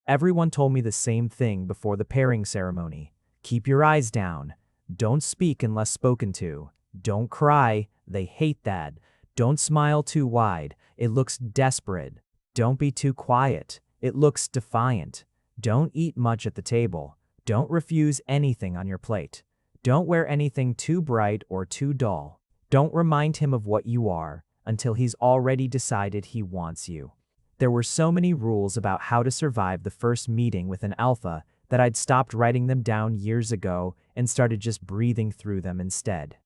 Everyone told me the same thing before the pairing ceremony. Keep your eyes down. Don't speak unless spoken to. Don't cry. They hate that. Don't smile too wide. It looks desperate. Don't be too quiet. It looks defiant. Don't eat much at the table. Don't refuse anything on your plate. Don't wear anything too bright or too dull. Don't remind him of what you are until he's already decided he wants you. There were so many rules about how to survive the first meeting with an alpha that I'd stopped writing them down years ago and started just breathing through them instead.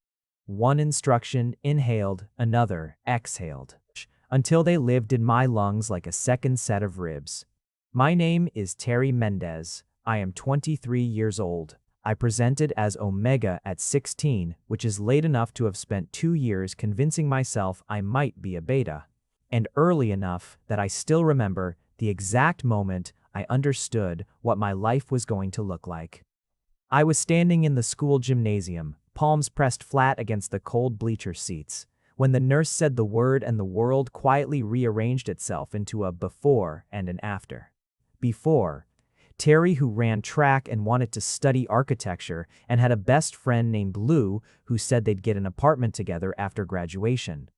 One instruction inhaled, another exhaled, until they lived in my lungs like a second set of ribs. My name is Terry Mendez. I am 23 years old. I presented as Omega at 16, which is late enough to have spent 2 years convincing myself I might be a beta, and early enough that I still remember the exact moment I understood what my life was going to look like. I was standing in the school gymnasium, palms pressed flat against the cold bleacher seats, when the nurse said the word and the world quietly rearranged itself into a before and an after. Before, Terry, who ran track and wanted to study architecture and had a best friend named Lou who said they'd get an apartment together after graduation.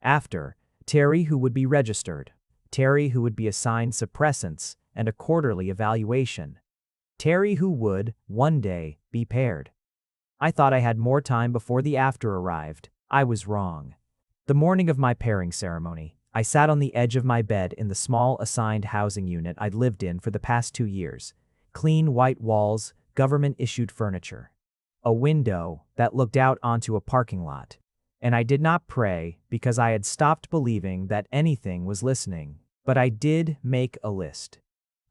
After, Terry, who would be registered. Terry, who would be assigned suppressants and a quarterly evaluation. Terry, who would, one day, be paired. I thought I had more time before the after arrived. I was wrong. The morning of my pairing ceremony, I sat on the edge of my bed in the small assigned housing unit I'd lived in for the past 2 years. Clean white walls, government-issued furniture. A window that looked out onto a parking lot. And I did not pray because I had stopped believing that anything was listening. But I did make a list.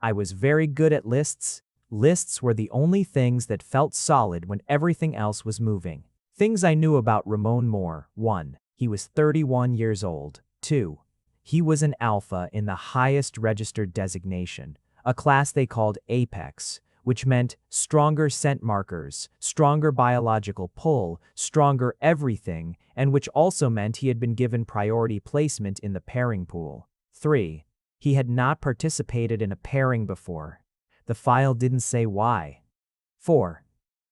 I was very good at lists. Lists were the only things that felt solid when everything else was moving. Things I knew about Ramon Moore. 1. He was 31 years old. 2. He was an alpha in the highest registered designation, a class they called Apex, which meant stronger scent markers, stronger biological pull, stronger everything, and which also meant he had been given priority placement in the pairing pool. 3. He had not participated in a pairing before. The file didn't say why. 4.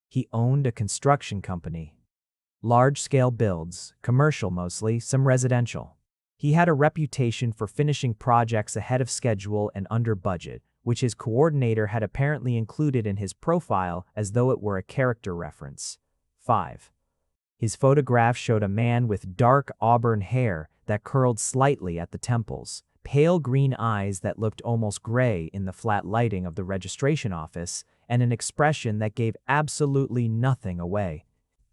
He owned a construction company. Large-scale builds, commercial mostly, some residential. He had a reputation for finishing projects ahead of schedule and under budget, which his coordinator had apparently included in his profile as though it were a character reference. 5. His photograph showed a man with dark auburn hair that curled slightly at the temples, pale green eyes that looked almost gray in the flat lighting of the registration office, and an expression that gave absolutely nothing away.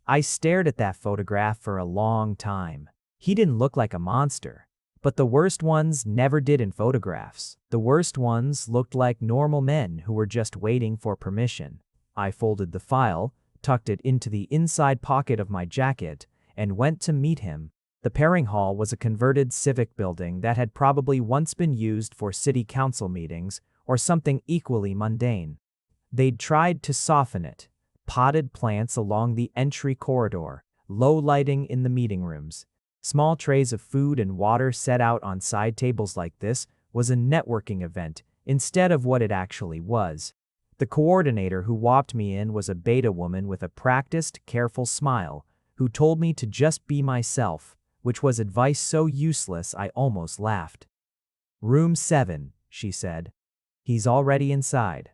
I stared at that photograph for a long time. He didn't look like a monster, but the worst ones never did in photographs. The worst ones looked like normal men who were just waiting for permission. I folded the file, tucked it into the inside pocket of my jacket, and went to meet him. The pairing hall was a converted civic building that had probably once been used for city council meetings or something equally mundane. They'd tried to soften it. Potted plants along the entry corridor, low lighting in the meeting rooms. Small trays of food and water set out on side tables like this was a networking event instead of what it actually was. The coordinator who walked me in was a beta woman with a practiced, careful smile who told me to just be myself, which was advice so useless I almost laughed. "Room 7, she said. "He's already inside.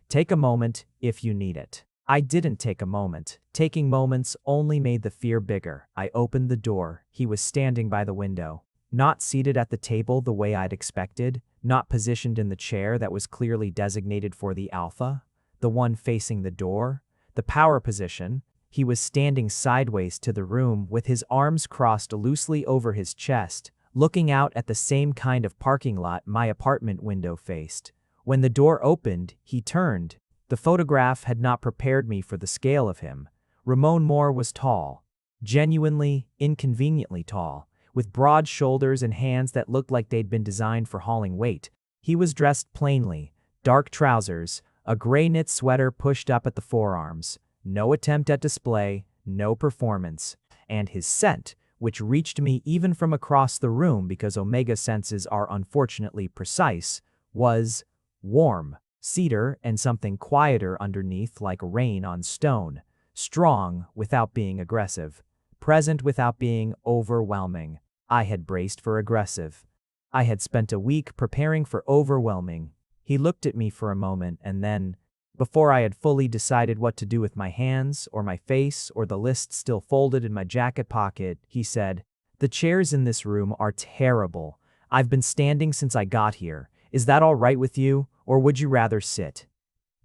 Take a moment if you need it." I didn't take a moment. Taking moments only made the fear bigger. I opened the door. He was standing by the window. Not seated at the table the way I'd expected, not positioned in the chair that was clearly designated for the alpha, the one facing the door, the power position. He was standing sideways to the room with his arms crossed loosely over his chest, looking out at the same kind of parking lot my apartment window faced. When the door opened, he turned. The photograph had not prepared me for the scale of him. Ramon Moore was tall, genuinely, inconveniently tall, with broad shoulders and hands that looked like they'd been designed for hauling weight. He was dressed plainly, dark trousers, a gray knit sweater pushed up at the forearms, no attempt at display, no performance, and his scent, which reached me even from across the room because Omega senses are unfortunately precise, was Warm, cedar, and something quieter underneath like rain on stone. Strong without being aggressive. Present without being overwhelming. I had braced for aggressive. I had spent a week preparing for overwhelming. He looked at me for a moment and then, before I had fully decided what to do with my hands or my face or the list still folded in my jacket pocket, he said, "The chairs in this room are terrible. I've been standing since I got here. Is that all right with you, or would you rather sit?"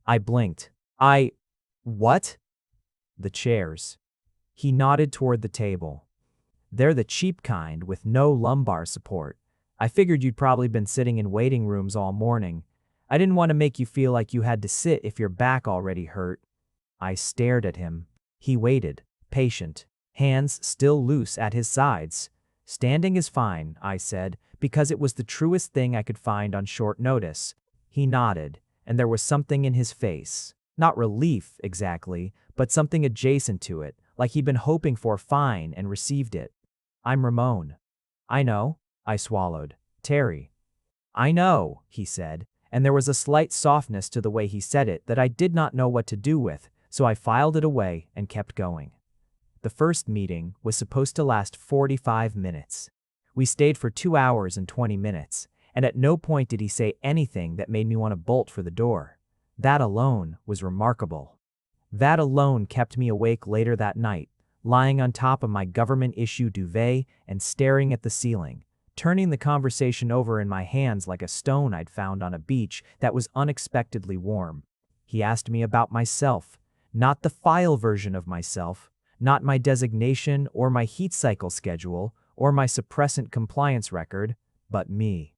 I blinked. What? The chairs. He nodded toward the table. "They're the cheap kind with no lumbar support. I figured you'd probably been sitting in waiting rooms all morning. I didn't want to make you feel like you had to sit if your back already hurt." I stared at him. He waited, patient, hands still loose at his sides. "Standing is fine," I said, because it was the truest thing I could find on short notice. He nodded, and there was something in his face. Not relief, exactly, but something adjacent to it, like he'd been hoping for fine and received it. "I'm Ramon." "I know," I swallowed. "Terry." "I know," he said, and there was a slight softness to the way he said it that I did not know what to do with, so I filed it away and kept going. The first meeting was supposed to last 45 minutes. We stayed for 2 hours and 20 minutes, and at no point did he say anything that made me want to bolt for the door. That alone was remarkable. That alone kept me awake later that night, lying on top of my government-issue duvet and staring at the ceiling, turning the conversation over in my hands like a stone I'd found on a beach that was unexpectedly warm. He asked me about myself, not the file version of myself, not my designation or my heat cycle schedule or my suppressant compliance record, but me.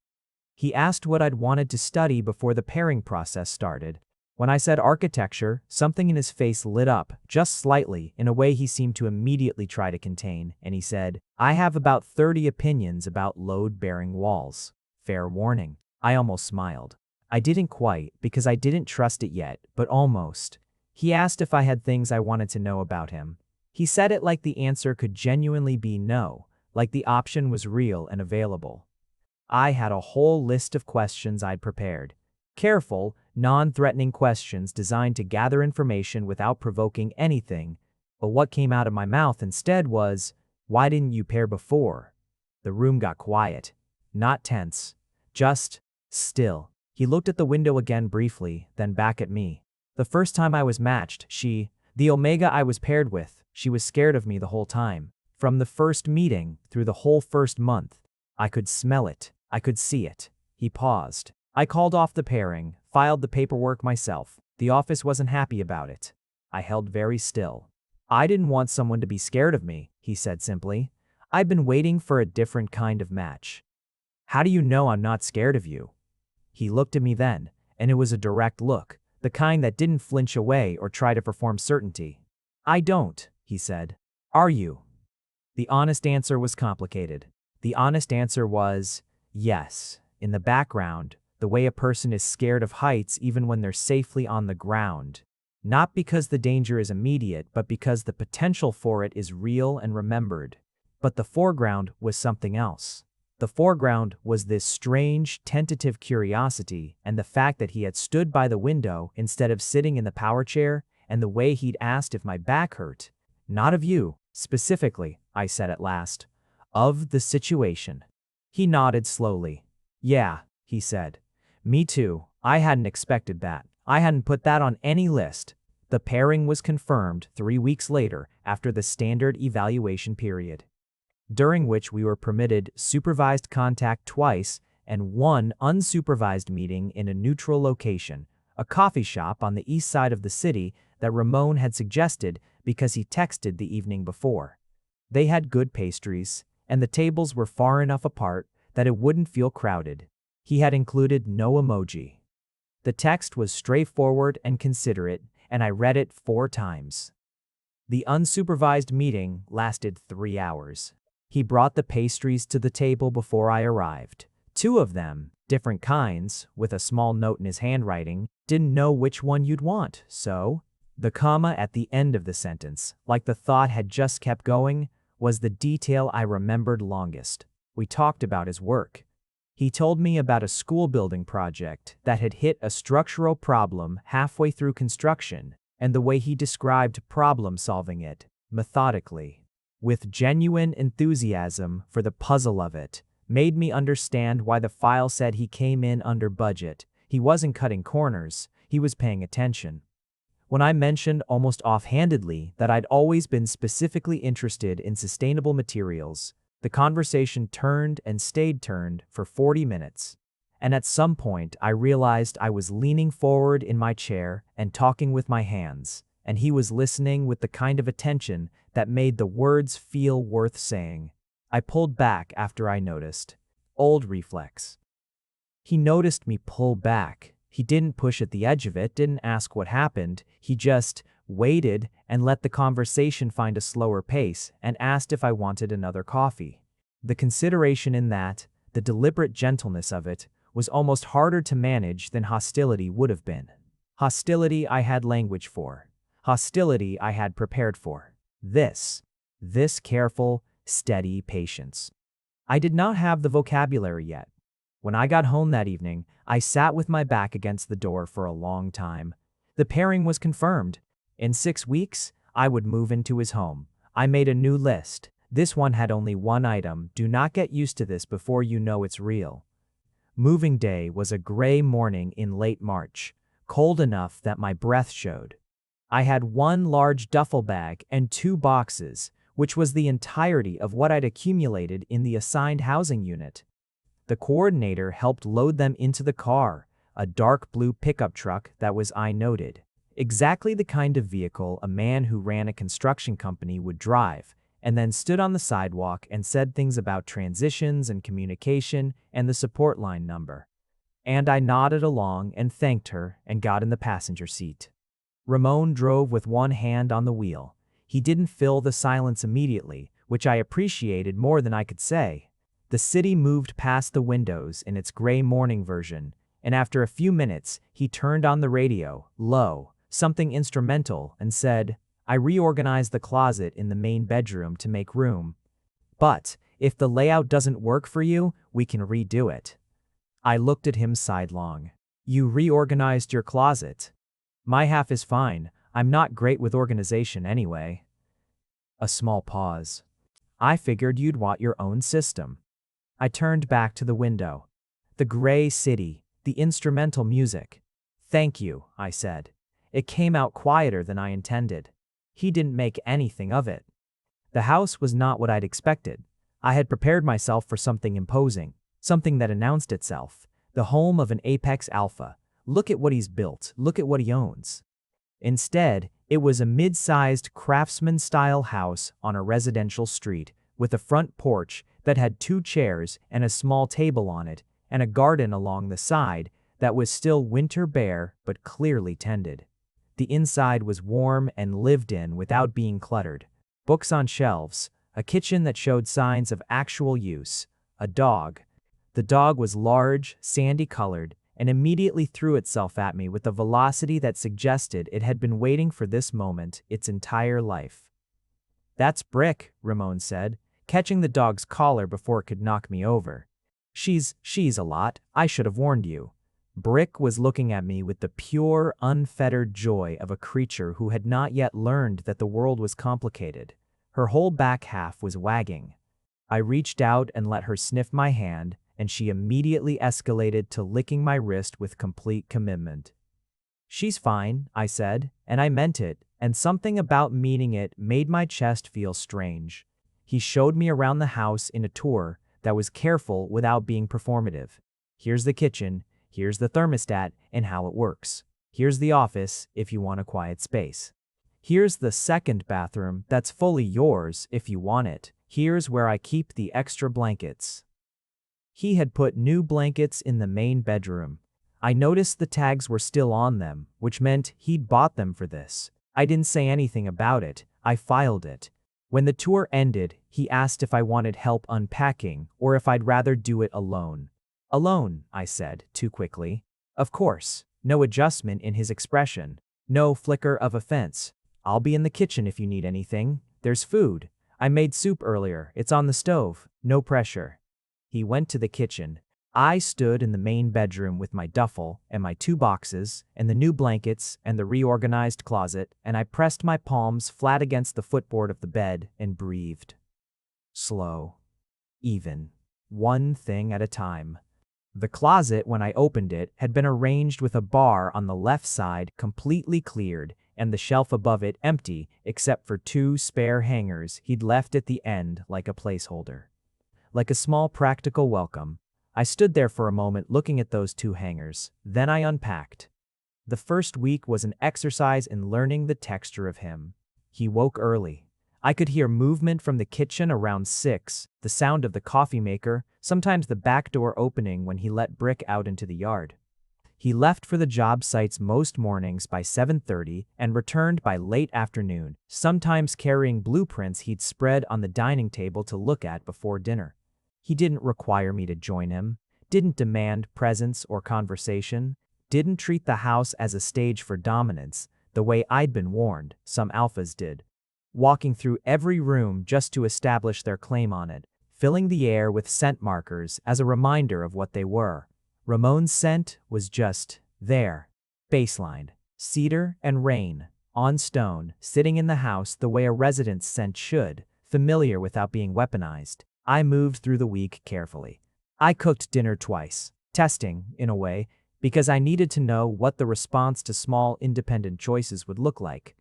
He asked what I'd wanted to study before the pairing process started. When I said architecture, something in his face lit up, just slightly, in a way he seemed to immediately try to contain, and he said, "I have about 30 opinions about load-bearing walls. Fair warning." I almost smiled. I didn't quite, because I didn't trust it yet, but almost. He asked if I had things I wanted to know about him. He said it like the answer could genuinely be no, like the option was real and available. I had a whole list of questions I'd prepared. Careful, non-threatening questions designed to gather information without provoking anything, but what came out of my mouth instead was, "Why didn't you pair before?" The room got quiet. Not tense. Just still. He looked at the window again briefly, then back at me. "The first time I was matched, the Omega I was paired with, she was scared of me the whole time. From the first meeting, through the whole first month. I could smell it. I could see it." He paused. "I called off the pairing, filed the paperwork myself. The office wasn't happy about it." I held very still. "I didn't want someone to be scared of me," he said simply. "I've been waiting for a different kind of match." "How do you know I'm not scared of you?" He looked at me then, and it was a direct look, the kind that didn't flinch away or try to perform certainty. "I don't," he said. "Are you?" The honest answer was complicated. The honest answer was, yes. In the background, the way a person is scared of heights even when they're safely on the ground. Not because the danger is immediate, but because the potential for it is real and remembered. But the foreground was something else. The foreground was this strange, tentative curiosity and the fact that he had stood by the window instead of sitting in the power chair, and the way he'd asked if my back hurt. "Not of you, specifically," I said at last. "Of the situation." He nodded slowly. "Yeah," he said. "Me too. I hadn't expected that. I hadn't put that on any list." The pairing was confirmed 3 weeks later after the standard evaluation period, during which we were permitted supervised contact twice and 1 unsupervised meeting in a neutral location, a coffee shop on the east side of the city that Ramon had suggested because he texted the evening before. They had good pastries, and the tables were far enough apart that it wouldn't feel crowded. He had included no emoji. The text was straightforward and considerate, and I read it 4 times. The unsupervised meeting lasted 3 hours. He brought the pastries to the table before I arrived. 2 of them, different kinds, with a small note in his handwriting, didn't know which one you'd want, so the comma at the end of the sentence, like the thought had just kept going, was the detail I remembered longest. We talked about his work. He told me about a school building project that had hit a structural problem halfway through construction, and the way he described problem solving it, methodically, with genuine enthusiasm for the puzzle of it, made me understand why the file said he came in under budget. He wasn't cutting corners, he was paying attention. When I mentioned almost offhandedly that I'd always been specifically interested in sustainable materials, the conversation turned and stayed turned for 40 minutes. And at some point, I realized I was leaning forward in my chair and talking with my hands, and he was listening with the kind of attention that made the words feel worth saying. I pulled back after I noticed. Old reflex. He noticed me pull back. He didn't push at the edge of it, didn't ask what happened. He just waited and let the conversation find a slower pace and asked if I wanted another coffee. The consideration in that, the deliberate gentleness of it, was almost harder to manage than hostility would have been. Hostility I had language for. Hostility I had prepared for. This careful, steady patience. I did not have the vocabulary yet. When I got home that evening, I sat with my back against the door for a long time. The pairing was confirmed. In 6 weeks, I would move into his home. I made a new list. This one had only one item. Do not get used to this before you know it's real. Moving day was a gray morning in late March, cold enough that my breath showed. I had one large duffel bag and 2 boxes, which was the entirety of what I'd accumulated in the assigned housing unit. The coordinator helped load them into the car, a dark blue pickup truck that was, I noted, exactly the kind of vehicle a man who ran a construction company would drive, and then stood on the sidewalk and said things about transitions and communication and the support line number. And I nodded along and thanked her and got in the passenger seat. Ramon drove with one hand on the wheel. He didn't fill the silence immediately, which I appreciated more than I could say. The city moved past the windows in its gray morning version, and after a few minutes, he turned on the radio, low, something instrumental, and said, "I reorganized the closet in the main bedroom to make room. But if the layout doesn't work for you, we can redo it." I looked at him sidelong. "You reorganized your closet?" "My half is fine. I'm not great with organization anyway." A small pause. "I figured you'd want your own system." I turned back to the window. The gray city, the instrumental music. "Thank you," I said. It came out quieter than I intended. He didn't make anything of it. The house was not what I'd expected. I had prepared myself for something imposing, something that announced itself, the home of an apex alpha. Look at what he's built, look at what he owns. Instead, it was a mid-sized craftsman-style house on a residential street, with a front porch that had 2 chairs and a small table on it, and a garden along the side that was still winter bare but clearly tended. The inside was warm and lived in without being cluttered. Books on shelves, a kitchen that showed signs of actual use, a dog. The dog was large, sandy-colored, and immediately threw itself at me with a velocity that suggested it had been waiting for this moment its entire life. "That's Brick," Ramon said, catching the dog's collar before it could knock me over. She's a lot. I should have warned you." Brick was looking at me with the pure, unfettered joy of a creature who had not yet learned that the world was complicated. Her whole back half was wagging. I reached out and let her sniff my hand, and she immediately escalated to licking my wrist with complete commitment. "She's fine," I said, and I meant it, and something about meaning it made my chest feel strange. He showed me around the house in a tour that was careful without being performative. "Here's the kitchen, here's the thermostat and how it works. Here's the office if you want a quiet space. Here's the second bathroom that's fully yours if you want it. Here's where I keep the extra blankets." He had put new blankets in the main bedroom. I noticed the tags were still on them, which meant he'd bought them for this. I didn't say anything about it. I filed it. When the tour ended, he asked if I wanted help unpacking or if I'd rather do it alone. "Alone," I said, too quickly. Of course, no adjustment in his expression, no flicker of offense. "I'll be in the kitchen if you need anything. There's food. I made soup earlier. It's on the stove. No pressure." He went to the kitchen. I stood in the main bedroom with my duffel and my 2 boxes and the new blankets and the reorganized closet, and I pressed my palms flat against the footboard of the bed and breathed. Slow. Even. One thing at a time. The closet, when I opened it, had been arranged with a bar on the left side completely cleared and the shelf above it empty except for 2 spare hangers he'd left at the end like a placeholder. Like a small practical welcome, I stood there for a moment looking at those 2 hangers. Then I unpacked. The first week was an exercise in learning the texture of him. He woke early. I could hear movement from the kitchen around 6, the sound of the coffee maker, sometimes the back door opening when he let Brick out into the yard. He left for the job sites most mornings by 7:30 and returned by late afternoon, sometimes carrying blueprints he'd spread on the dining table to look at before dinner. He didn't require me to join him, didn't demand presence or conversation, didn't treat the house as a stage for dominance, the way I'd been warned some alphas did, walking through every room just to establish their claim on it, filling the air with scent markers as a reminder of what they were. Ramon's scent was just there. Baseline. Cedar and rain. On stone, sitting in the house the way a resident's scent should, familiar without being weaponized. I moved through the week carefully. I cooked dinner twice, testing, in a way, because I needed to know what the response to small independent choices would look like.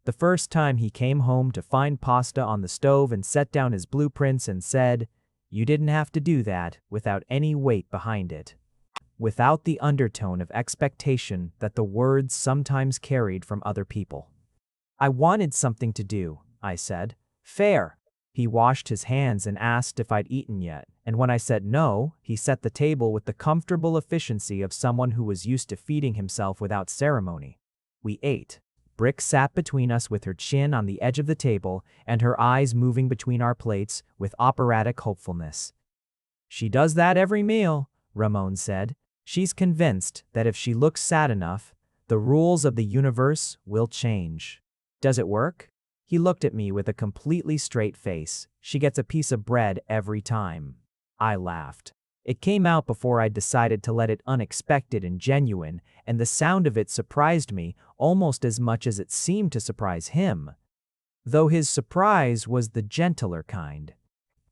The first time he came home to find pasta on the stove and set down his blueprints and said, "You didn't have to do that," without any weight behind it. Without the undertone of expectation that the words sometimes carried from other people. "I wanted something to do," I said. "Fair." He washed his hands and asked if I'd eaten yet, and when I said no, he set the table with the comfortable efficiency of someone who was used to feeding himself without ceremony. We ate. Brick sat between us with her chin on the edge of the table and her eyes moving between our plates with operatic hopefulness. "She does that every meal," Ramon said. "She's convinced that if she looks sad enough, the rules of the universe will change." "Does it work?" He looked at me with a completely straight face. "She gets a piece of bread every time." I laughed. It came out before I decided to let it unexpected and genuine, and the sound of it surprised me almost as much as it seemed to surprise him. Though his surprise was the gentler kind.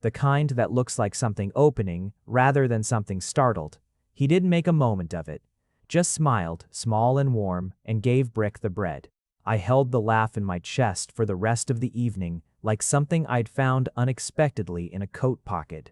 The kind that looks like something opening rather than something startled. He didn't make a moment of it. Just smiled, small and warm, and gave Brick the bread. I held the laugh in my chest for the rest of the evening, like something I'd found unexpectedly in a coat pocket.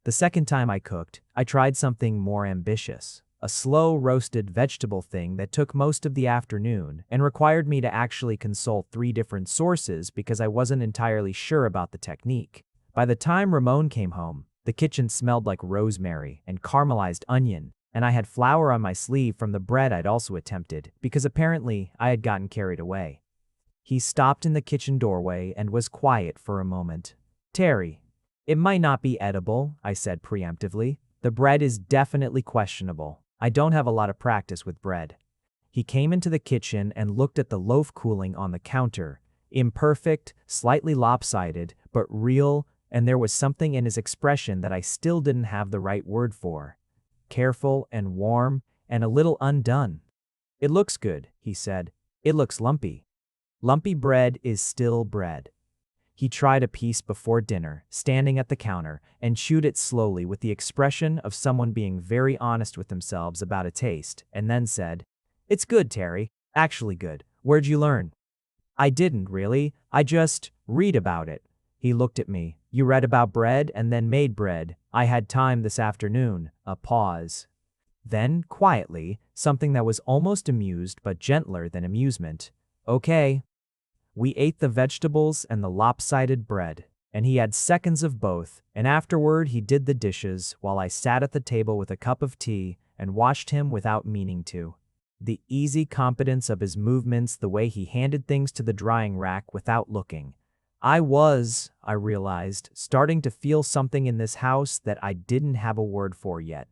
The second time I cooked, I tried something more ambitious. A slow roasted vegetable thing that took most of the afternoon and required me to actually consult 3 different sources because I wasn't entirely sure about the technique. By the time Ramon came home, the kitchen smelled like rosemary and caramelized onion, and I had flour on my sleeve from the bread I'd also attempted because apparently I had gotten carried away. He stopped in the kitchen doorway and was quiet for a moment. "Terry, it might not be edible," I said preemptively. "The bread is definitely questionable. I don't have a lot of practice with bread." He came into the kitchen and looked at the loaf cooling on the counter. Imperfect, slightly lopsided, but real, and there was something in his expression that I still didn't have the right word for. Careful and warm and a little undone. "It looks good," he said. "It looks lumpy." Lumpy bread is still bread. He tried a piece before dinner, standing at the counter, and chewed it slowly with the expression of someone being very honest with themselves about a taste, and then said, "It's good, Terry. Actually good. Where'd you learn?" "I didn't, really. I just read about it." He looked at me. "You read about bread and then made bread. I had time this afternoon." A pause. Then, quietly, something that was almost amused but gentler than amusement. "Okay." We ate the vegetables and the lopsided bread, and he had seconds of both, and afterward he did the dishes while I sat at the table with a cup of tea and watched him without meaning to. The easy competence of his movements, the way he handed things to the drying rack without looking. I realized, starting to feel something in this house that I didn't have a word for yet.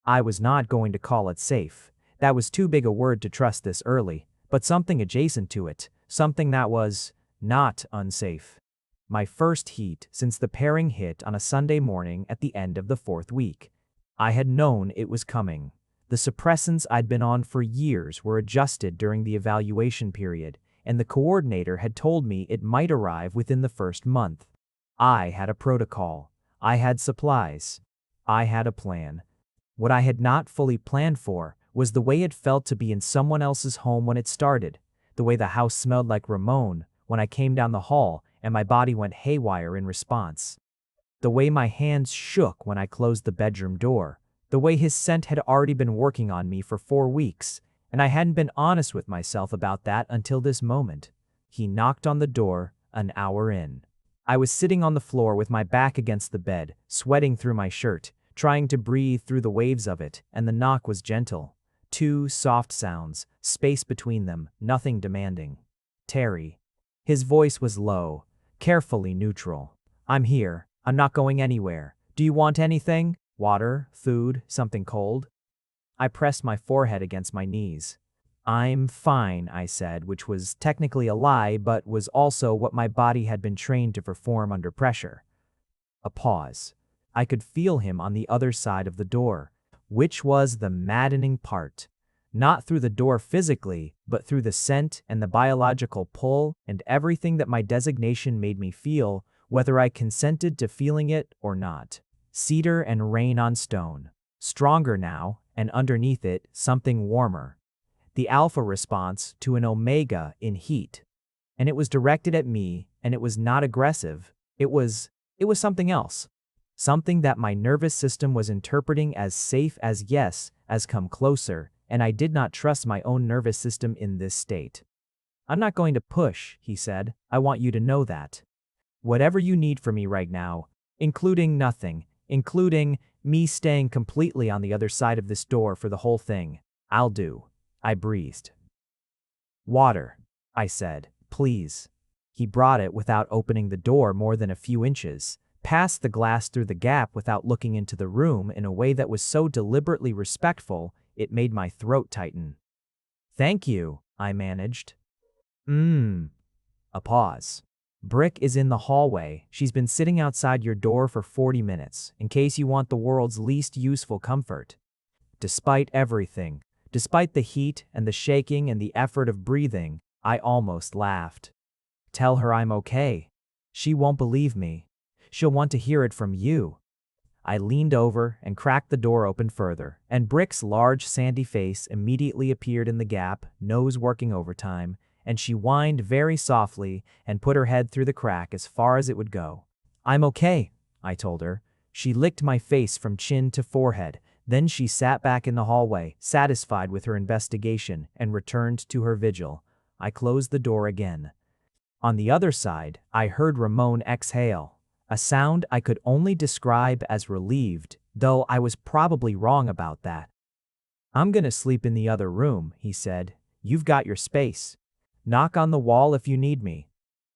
I was not going to call it safe. That was too big a word to trust this early, but something adjacent to it, something that was not unsafe. My first heat since the pairing hit on a Sunday morning at the end of the 4th week. I had known it was coming. The suppressants I'd been on for years were adjusted during the evaluation period, and the coordinator had told me it might arrive within the first month. I had a protocol. I had supplies. I had a plan. What I had not fully planned for was the way it felt to be in someone else's home when it started, the way the house smelled like Ramon when I came down the hall and my body went haywire in response, the way my hands shook when I closed the bedroom door, the way his scent had already been working on me for 4 weeks, and I hadn't been honest with myself about that until this moment. He knocked on the door an hour in. I was sitting on the floor with my back against the bed, sweating through my shirt, trying to breathe through the waves of it, and the knock was gentle. 2 soft sounds, space between them, nothing demanding. Terry. His voice was low, carefully neutral. I'm here. I'm not going anywhere. Do you want anything? Water, food, something cold? I pressed my forehead against my knees. I'm fine, I said, which was technically a lie, but was also what my body had been trained to perform under pressure. A pause. I could feel him on the other side of the door, which was the maddening part. Not through the door physically, but through the scent and the biological pull and everything that my designation made me feel, whether I consented to feeling it or not. Cedar and rain on stone. Stronger now, and underneath it, something warmer. The alpha response to an omega in heat. And it was directed at me, and it was not aggressive. It was something else. Something that my nervous system was interpreting as safe as yes, as come closer, and I did not trust my own nervous system in this state. I'm not going to push, he said. I want you to know that. Whatever you need from me right now, including nothing, including me staying completely on the other side of this door for the whole thing, I'll do. I breathed. Water, I said, please. He brought it without opening the door more than a few inches, passed the glass through the gap without looking into the room in a way that was so deliberately respectful it made my throat tighten. Thank you, I managed. A pause. Brick is in the hallway. She's been sitting outside your door for 40 minutes, in case you want the world's least useful comfort. Despite everything, despite the heat and the shaking and the effort of breathing, I almost laughed. Tell her I'm okay. She won't believe me. She'll want to hear it from you. I leaned over and cracked the door open further, and Brick's large sandy face immediately appeared in the gap, nose working overtime, and she whined very softly and put her head through the crack as far as it would go. I'm okay, I told her. She licked my face from chin to forehead. Then she sat back in the hallway, satisfied with her investigation, and returned to her vigil. I closed the door again. On the other side, I heard Ramon exhale, a sound I could only describe as relieved, though I was probably wrong about that. I'm gonna sleep in the other room, he said. You've got your space. Knock on the wall if you need me.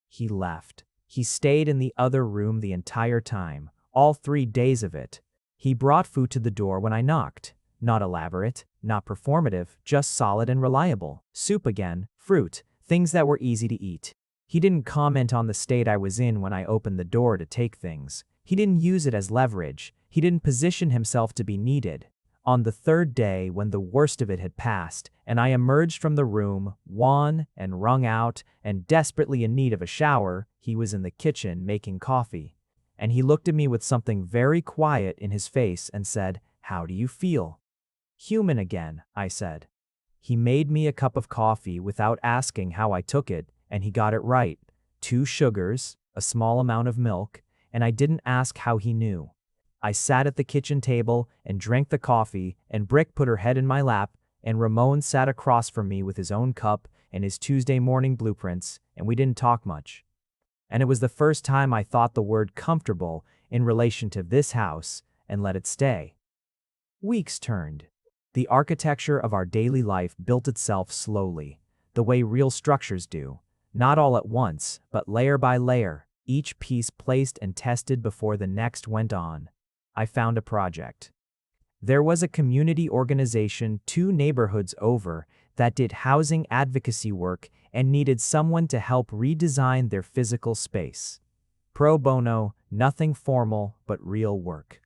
He left. He stayed in the other room the entire time, all 3 days of it. He brought food to the door when I knocked. Not elaborate, not performative, just solid and reliable. Soup again, fruit, things that were easy to eat. He didn't comment on the state I was in when I opened the door to take things. He didn't use it as leverage. He didn't position himself to be needed. On the 3rd day, when the worst of it had passed, and I emerged from the room, wan and wrung out and desperately in need of a shower, he was in the kitchen making coffee. And he looked at me with something very quiet in his face and said, "How do you feel?" "Human again," I said. He made me a cup of coffee without asking how I took it, and he got it right. 2 sugars, a small amount of milk, and I didn't ask how he knew. I sat at the kitchen table and drank the coffee, and Brick put her head in my lap, and Ramon sat across from me with his own cup and his Tuesday morning blueprints, and we didn't talk much. And it was the first time I thought the word comfortable in relation to this house and let it stay. Weeks turned. The architecture of our daily life built itself slowly, the way real structures do, not all at once, but layer by layer, each piece placed and tested before the next went on. I found a project. There was a community organization 2 neighborhoods over that did housing advocacy work and needed someone to help redesign their physical space. Pro bono, nothing formal, but real work.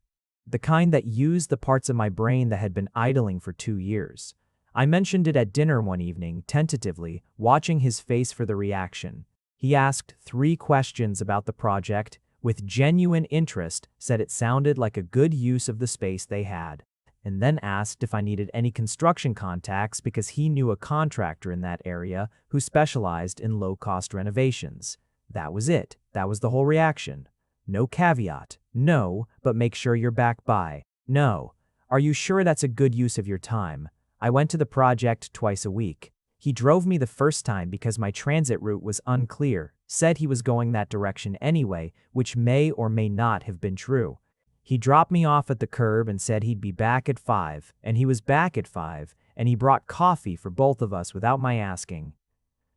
The kind that used the parts of my brain that had been idling for 2 years. I mentioned it at dinner one evening, tentatively, watching his face for the reaction. He asked 3 questions about the project, with genuine interest, said it sounded like a good use of the space they had, and then asked if I needed any construction contacts because he knew a contractor in that area who specialized in low-cost renovations. That was it. That was the whole reaction. No caveat. No, but make sure you're back by. No. Are you sure that's a good use of your time? I went to the project twice a week. He drove me the first time because my transit route was unclear, said he was going that direction anyway, which may or may not have been true. He dropped me off at the curb and said he'd be back at 5, and he was back at 5, and he brought coffee for both of us without my asking.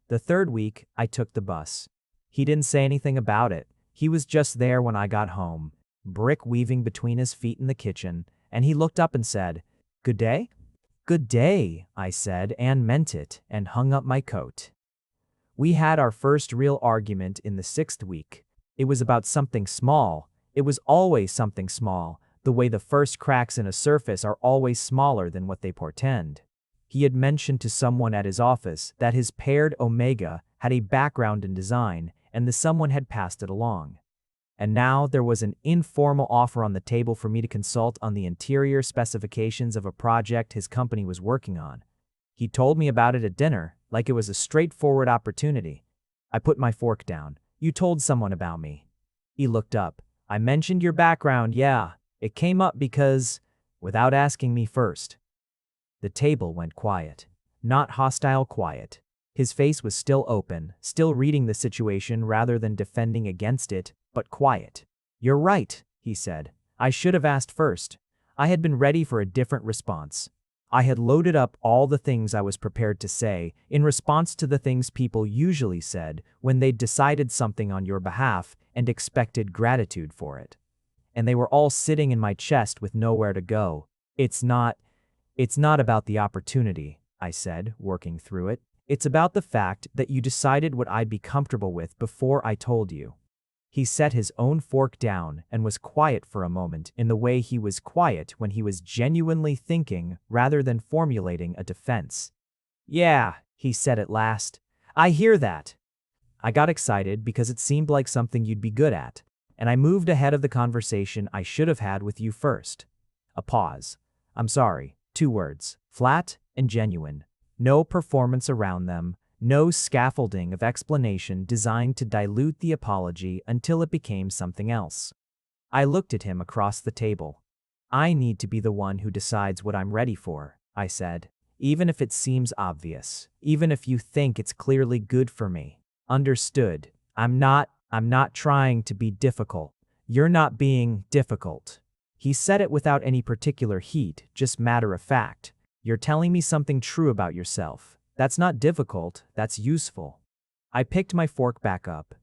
The third week, I took the bus. He didn't say anything about it. He was just there when I got home, brick weaving between his feet in the kitchen, and he looked up and said, "Good day?" "Good day," I said, and meant it, and hung up my coat. We had our first real argument in the 6th week. It was about something small. It was always something small, the way the first cracks in a surface are always smaller than what they portend. He had mentioned to someone at his office that his paired Omega had a background in design, and the someone had passed it along. And now there was an informal offer on the table for me to consult on the interior specifications of a project his company was working on. He told me about it at dinner, like it was a straightforward opportunity. I put my fork down. "You told someone about me." He looked up. "I mentioned your background, yeah. It came up because, without asking me first." The table went quiet. Not hostile quiet. His face was still open, still reading the situation rather than defending against it, but quiet. "You're right," he said. "I should have asked first." I had been ready for a different response. I had loaded up all the things I was prepared to say in response to the things people usually said when they'd decided something on your behalf and expected gratitude for it. And they were all sitting in my chest with nowhere to go. It's not about the opportunity," I said, working through it. "It's about the fact that you decided what I'd be comfortable with before I told you." He set his own fork down and was quiet for a moment in the way he was quiet when he was genuinely thinking rather than formulating a defense. "Yeah," he said at last. "I hear that." I got excited because it seemed like something you'd be good at, and I moved ahead of the conversation I should have had with you first. A pause. "I'm sorry." 2 words. Flat and genuine. No performance around them. No scaffolding of explanation designed to dilute the apology until it became something else. I looked at him across the table. "I need to be the one who decides what I'm ready for," I said. "Even if it seems obvious. Even if you think it's clearly good for me." "Understood. I'm not trying to be difficult." "You're not being difficult." He said it without any particular heat, just matter of fact. "You're telling me something true about yourself. That's not difficult, that's useful." I picked my fork back up.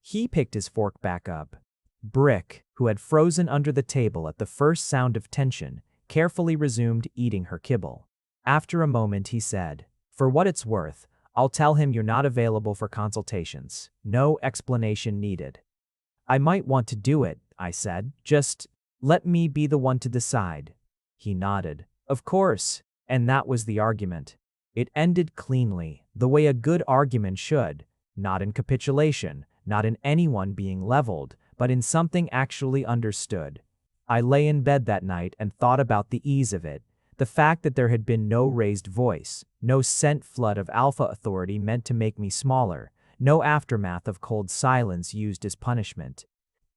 He picked his fork back up. Brick, who had frozen under the table at the first sound of tension, carefully resumed eating her kibble. After a moment he said, "For what it's worth, I'll tell him you're not available for consultations. No explanation needed." "I might want to do it," I said. "Just let me be the one to decide." He nodded. "Of course." And that was the argument. It ended cleanly, the way a good argument should, not in capitulation, not in anyone being leveled, but in something actually understood. I lay in bed that night and thought about the ease of it, the fact that there had been no raised voice, no sent flood of alpha authority meant to make me smaller, no aftermath of cold silence used as punishment.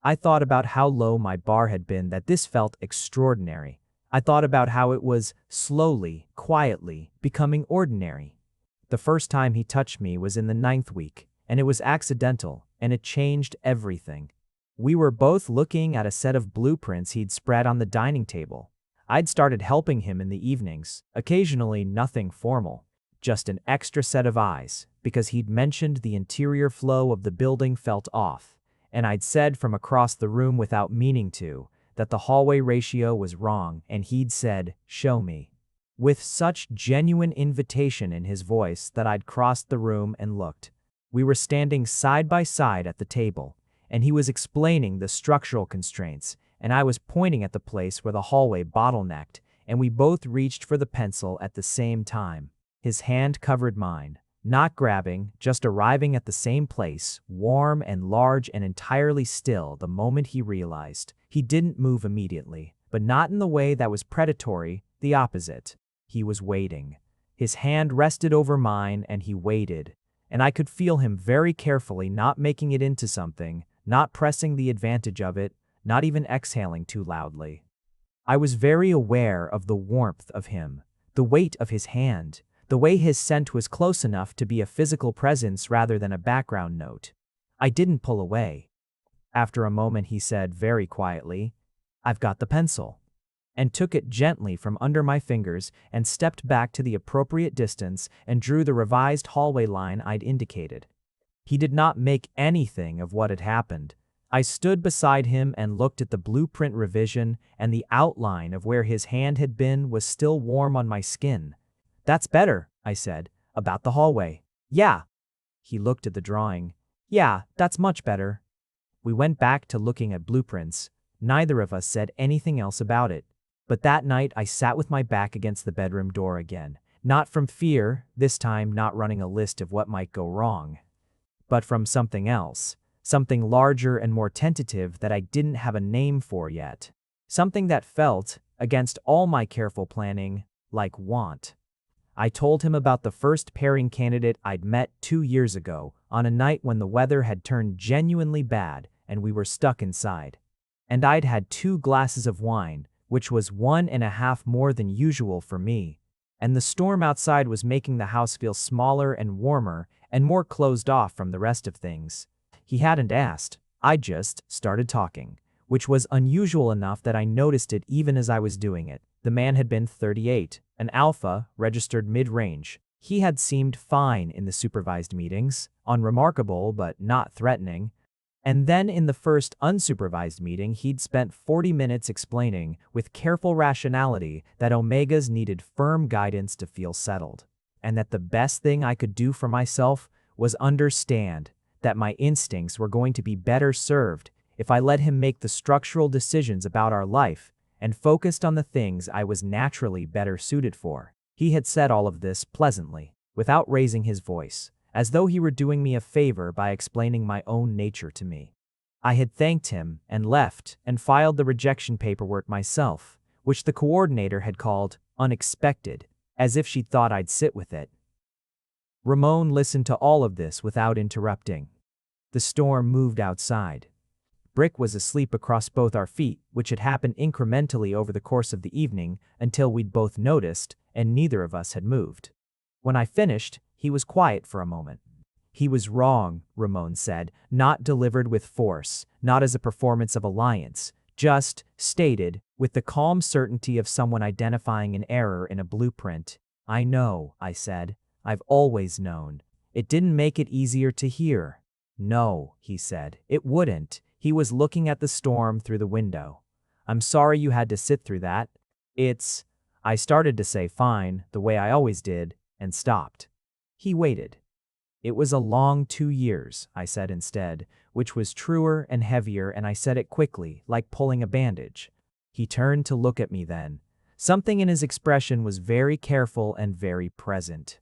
I thought about how low my bar had been that this felt extraordinary. I thought about how it was slowly, quietly, becoming ordinary. The first time he touched me was in the 9th week, and it was accidental, and it changed everything. We were both looking at a set of blueprints he'd spread on the dining table. I'd started helping him in the evenings, occasionally nothing formal, just an extra set of eyes, because he'd mentioned the interior flow of the building felt off, and I'd said from across the room without meaning to, that the hallway ratio was wrong, and he'd said, "Show me," with such genuine invitation in his voice that I'd crossed the room and looked. We were standing side by side at the table, and he was explaining the structural constraints, and I was pointing at the place where the hallway bottlenecked, and we both reached for the pencil at the same time. His hand covered mine, not grabbing, just arriving at the same place, warm and large and entirely still the moment he realized. He didn't move immediately, but not in the way that was predatory, the opposite. He was waiting. His hand rested over mine and he waited, and I could feel him very carefully not making it into something, not pressing the advantage of it, not even exhaling too loudly. I was very aware of the warmth of him, the weight of his hand, the way his scent was close enough to be a physical presence rather than a background note. I didn't pull away. After a moment he said very quietly, "I've got the pencil," and took it gently from under my fingers and stepped back to the appropriate distance and drew the revised hallway line I'd indicated. He did not make anything of what had happened. I stood beside him and looked at the blueprint revision, and the outline of where his hand had been was still warm on my skin. "That's better," I said. "About the hallway." "Yeah." He looked at the drawing. "Yeah, that's much better." We went back to looking at blueprints. Neither of us said anything else about it. But that night I sat with my back against the bedroom door again. Not from fear, this time not running a list of what might go wrong, but from something else. Something larger and more tentative that I didn't have a name for yet. Something that felt, against all my careful planning, like want. I told him about the first pairing candidate I'd met 2 years ago, on a night when the weather had turned genuinely bad and we were stuck inside. And I'd had 2 glasses of wine, which was 1.5 more than usual for me. And the storm outside was making the house feel smaller and warmer and more closed off from the rest of things. He hadn't asked. I just started talking, which was unusual enough that I noticed it even as I was doing it. The man had been 38, an alpha, registered mid-range. He had seemed fine in the supervised meetings, unremarkable but not threatening. And then in the first unsupervised meeting, he'd spent 40 minutes explaining, with careful rationality, that omegas needed firm guidance to feel settled, and that the best thing I could do for myself was understand that my instincts were going to be better served if I let him make the structural decisions about our life and focused on the things I was naturally better suited for. He had said all of this pleasantly, without raising his voice, as though he were doing me a favor by explaining my own nature to me. I had thanked him and left and filed the rejection paperwork myself, which the coordinator had called unexpected, as if she thought I'd sit with it. Ramon listened to all of this without interrupting. The storm moved outside. Brick was asleep across both our feet, which had happened incrementally over the course of the evening until we'd both noticed, and neither of us had moved. When I finished, he was quiet for a moment. "He was wrong," Ramon said, not delivered with force, not as a performance of alliance, just stated, with the calm certainty of someone identifying an error in a blueprint. "I know," I said. "I've always known." It didn't make it easier to hear. "No," he said, "it wouldn't." He was looking at the storm through the window. "I'm sorry you had to sit through that. It's—" I started to say fine, the way I always did, and stopped. He waited. "It was a long 2 years," I said instead, which was truer and heavier, and I said it quickly, like pulling a bandage. He turned to look at me then. Something in his expression was very careful and very present.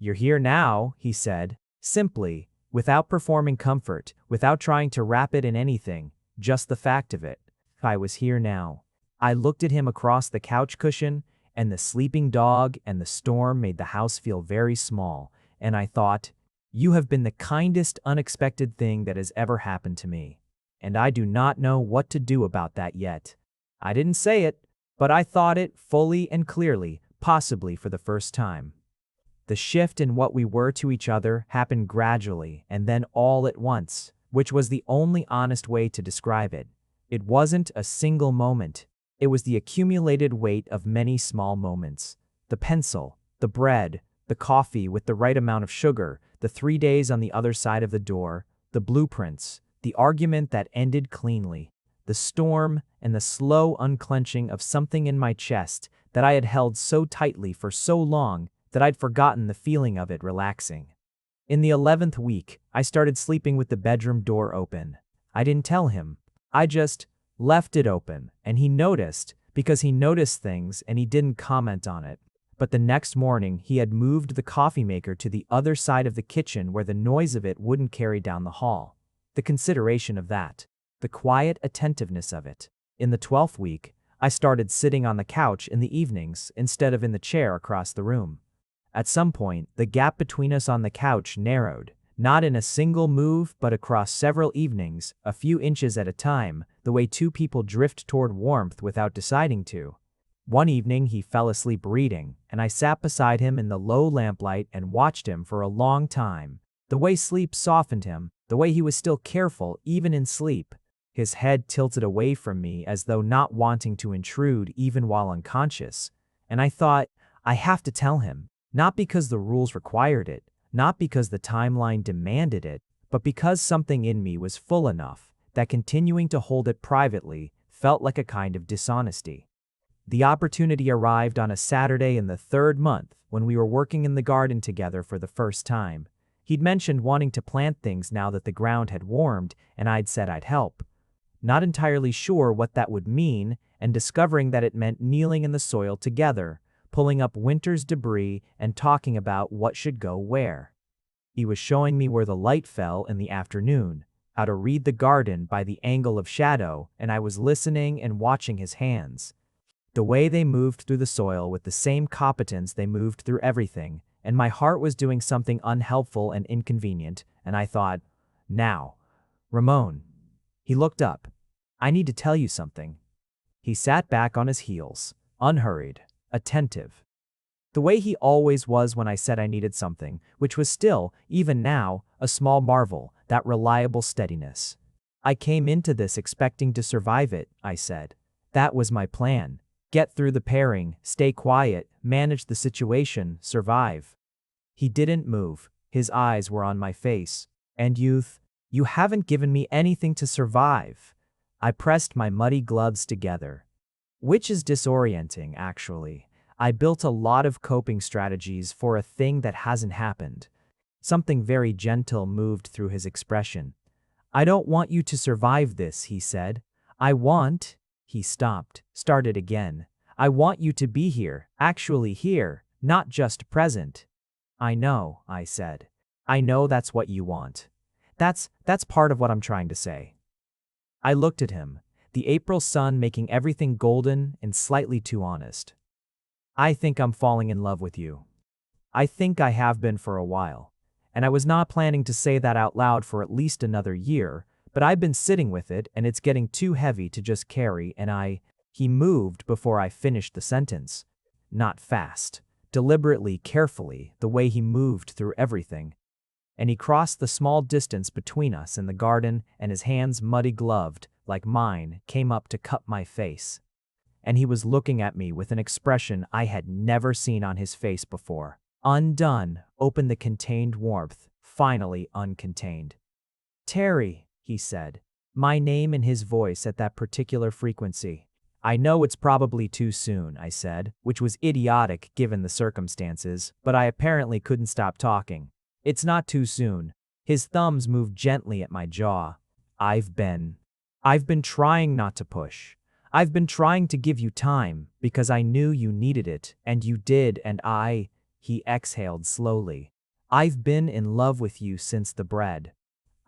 "You're here now," he said, simply, without performing comfort, without trying to wrap it in anything, just the fact of it. I was here now. I looked at him across the couch cushion, and the sleeping dog and the storm made the house feel very small, and I thought, "You have been the kindest unexpected thing that has ever happened to me, and I do not know what to do about that yet." I didn't say it, but I thought it fully and clearly, possibly for the first time. The shift in what we were to each other happened gradually and then all at once, which was the only honest way to describe it. It wasn't a single moment. It was the accumulated weight of many small moments. The pencil, the bread, the coffee with the right amount of sugar, the 3 days on the other side of the door, the blueprints, the argument that ended cleanly, the storm, and the slow unclenching of something in my chest that I had held so tightly for so long that I'd forgotten the feeling of it relaxing. In the 11th week, I started sleeping with the bedroom door open. I didn't tell him. I just left it open, and he noticed, because he noticed things and he didn't comment on it. But the next morning, he had moved the coffee maker to the other side of the kitchen where the noise of it wouldn't carry down the hall. The consideration of that. The quiet attentiveness of it. In the 12th week, I started sitting on the couch in the evenings instead of in the chair across the room. At some point, the gap between us on the couch narrowed, not in a single move but across several evenings, a few inches at a time, the way two people drift toward warmth without deciding to. One evening he fell asleep reading, and I sat beside him in the low lamplight and watched him for a long time. The way sleep softened him, the way he was still careful even in sleep. His head tilted away from me as though not wanting to intrude even while unconscious. And I thought, I have to tell him, not because the rules required it, not because the timeline demanded it, but because something in me was full enough that continuing to hold it privately felt like a kind of dishonesty. The opportunity arrived on a Saturday in the 3rd month when we were working in the garden together for the first time. He'd mentioned wanting to plant things now that the ground had warmed, and I'd said I'd help. Not entirely sure what that would mean, and discovering that it meant kneeling in the soil together, pulling up winter's debris and talking about what should go where. He was showing me where the light fell in the afternoon, how to read the garden by the angle of shadow, and I was listening and watching his hands. The way they moved through the soil with the same competence they moved through everything, and my heart was doing something unhelpful and inconvenient, and I thought, now, Ramon. He looked up. I need to tell you something. He sat back on his heels, unhurried, attentive. The way he always was when I said I needed something, which was still, even now, a small marvel, that reliable steadiness. I came into this expecting to survive it, I said. That was my plan. Get through the pairing, stay quiet, manage the situation, survive. He didn't move. His eyes were on my face. And you haven't given me anything to survive. I pressed my muddy gloves together. Which is disorienting, actually. I built a lot of coping strategies for a thing that hasn't happened. Something very gentle moved through his expression. I don't want you to survive this, he said. He stopped, started again. I want you to be here, actually here, not just present. I know, I said. I know that's what you want. That's part of what I'm trying to say. I looked at him, the April sun making everything golden and slightly too honest. I think I'm falling in love with you. I think I have been for a while. And I was not planning to say that out loud for at least another year, but I've been sitting with it and it's getting too heavy to just carry and He moved before I finished the sentence. Not fast, deliberately, carefully, the way he moved through everything. And he crossed the small distance between us in the garden, and his hands muddy-gloved, like mine, came up to cup my face. And he was looking at me with an expression I had never seen on his face before. Undone, open the contained warmth, finally uncontained. Terry, he said, my name in his voice at that particular frequency. I know it's probably too soon, I said, which was idiotic given the circumstances, but I apparently couldn't stop talking. It's not too soon. His thumbs moved gently at my jaw. I've been trying not to push. I've been trying to give you time because I knew you needed it, and you did, and he exhaled slowly. I've been in love with you since the bread.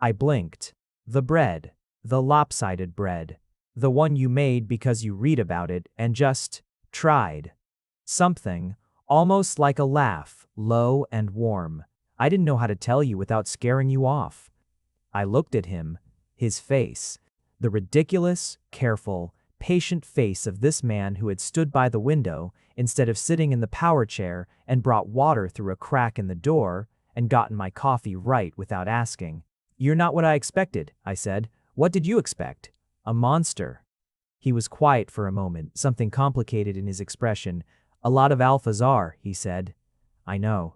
I blinked. The bread. The lopsided bread. The one you made because you read about it and just tried. Something, almost like a laugh, low and warm. I didn't know how to tell you without scaring you off. I looked at him, his face, the ridiculous, careful, patient face of this man who had stood by the window instead of sitting in the power chair and brought water through a crack in the door and gotten my coffee right without asking. You're not what I expected, I said. What did you expect? A monster. He was quiet for a moment, something complicated in his expression. A lot of alphas are, he said. I know.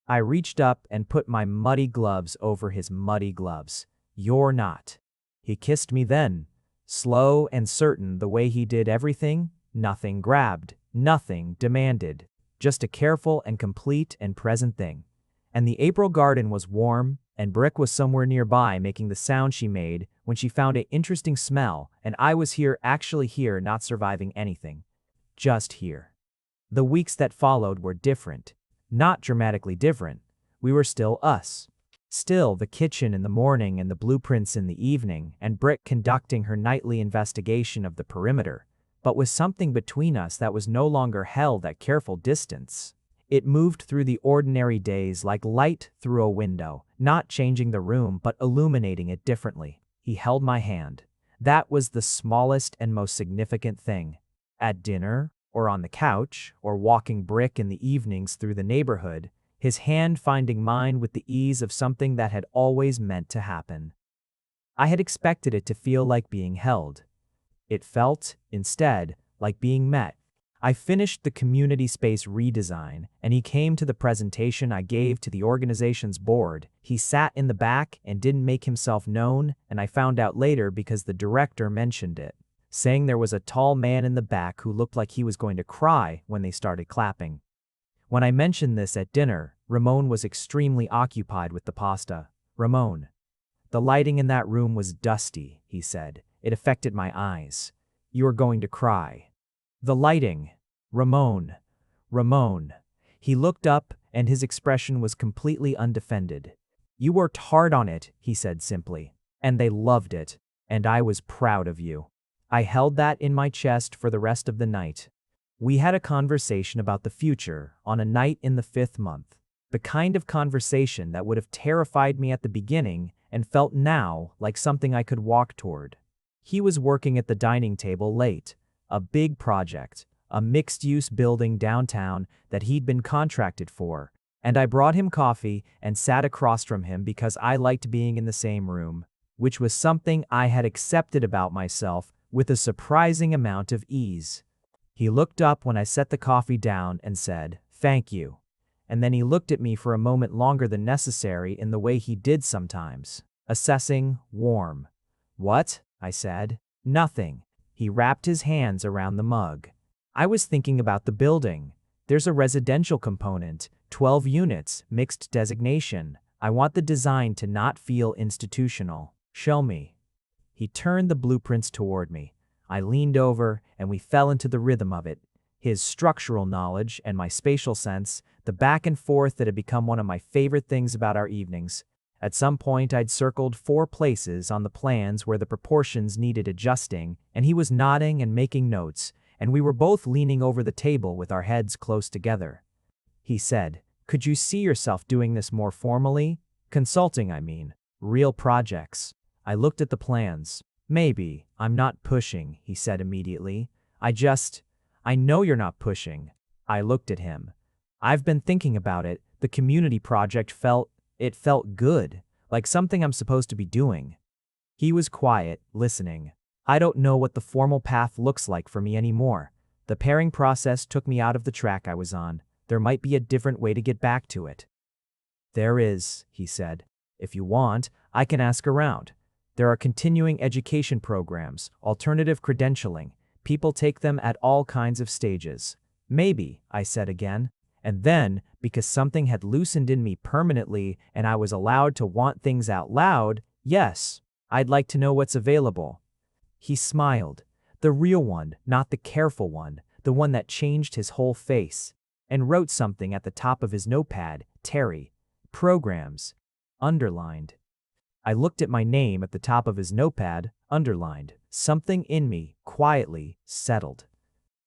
I reached up and put my muddy gloves over his muddy gloves. You're not. He kissed me then, slow and certain the way he did everything, nothing grabbed, nothing demanded, just a careful and complete and present thing. And the April garden was warm and Brick was somewhere nearby making the sound she made when she found an interesting smell, and I was here, actually here, not surviving anything. Just here. The weeks that followed were different. Not dramatically different. We were still us. Still the kitchen in the morning and the blueprints in the evening, and Brick conducting her nightly investigation of the perimeter, but with something between us that was no longer held at careful distance. It moved through the ordinary days like light through a window, not changing the room but illuminating it differently. He held my hand. That was the smallest and most significant thing. At dinner, or on the couch, or walking Brick in the evenings through the neighborhood, his hand finding mine with the ease of something that had always meant to happen. I had expected it to feel like being held. It felt, instead, like being met. I finished the community space redesign, and he came to the presentation I gave to the organization's board. He sat in the back and didn't make himself known, and I found out later because the director mentioned it, saying there was a tall man in the back who looked like he was going to cry when they started clapping. When I mentioned this at dinner, Ramon was extremely occupied with the pasta. Ramon. The lighting in that room was dusty, he said. It affected my eyes. You are going to cry. The lighting. Ramon. Ramon. He looked up, and his expression was completely undefended. You worked hard on it, he said simply. And they loved it. And I was proud of you. I held that in my chest for the rest of the night. We had a conversation about the future on a night in the 5th month. The kind of conversation that would have terrified me at the beginning and felt now like something I could walk toward. He was working at the dining table late. A big project, a mixed-use building downtown that he'd been contracted for, and I brought him coffee and sat across from him because I liked being in the same room, which was something I had accepted about myself with a surprising amount of ease. He looked up when I set the coffee down and said, "Thank you." And then he looked at me for a moment longer than necessary in the way he did sometimes, assessing, warm. "What?" I said. "Nothing." He wrapped his hands around the mug. "I was thinking about the building. There's a residential component, 12 units, mixed designation. I want the design to not feel institutional. Show me." He turned the blueprints toward me. I leaned over, and we fell into the rhythm of it. His structural knowledge and my spatial sense, the back and forth that had become one of my favorite things about our evenings. At some point, I'd circled 4 places on the plans where the proportions needed adjusting, and he was nodding and making notes, and we were both leaning over the table with our heads close together. He said, "Could you see yourself doing this more formally? Consulting, I mean. Real projects." I looked at the plans. "Maybe. I'm not pushing," he said immediately. I know you're not pushing." I looked at him. "I've been thinking about it. The community project felt good, like something I'm supposed to be doing." He was quiet, listening. "I don't know what the formal path looks like for me anymore. The pairing process took me out of the track I was on. There might be a different way to get back to it." "There is," he said. "If you want, I can ask around. There are continuing education programs, alternative credentialing. People take them at all kinds of stages." "Maybe," I said again. And then, because something had loosened in me permanently and I was allowed to want things out loud, "Yes, I'd like to know what's available." He smiled. The real one, not the careful one, the one that changed his whole face, and wrote something at the top of his notepad, "Terry. Programs." Underlined. I looked at my name at the top of his notepad, underlined. Something in me, quietly, settled.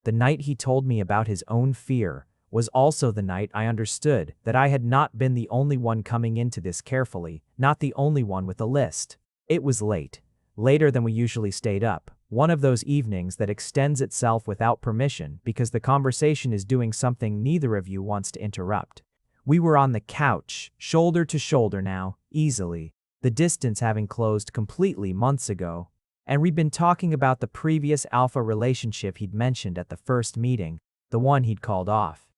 The night he told me about his own fear was also the night I understood that I had not been the only one coming into this carefully, not the only one with a list. It was late. Later than we usually stayed up. One of those evenings that extends itself without permission because the conversation is doing something neither of you wants to interrupt. We were on the couch, shoulder to shoulder now, easily, the distance having closed completely months ago. And we'd been talking about the previous alpha relationship he'd mentioned at the first meeting, the one he'd called off.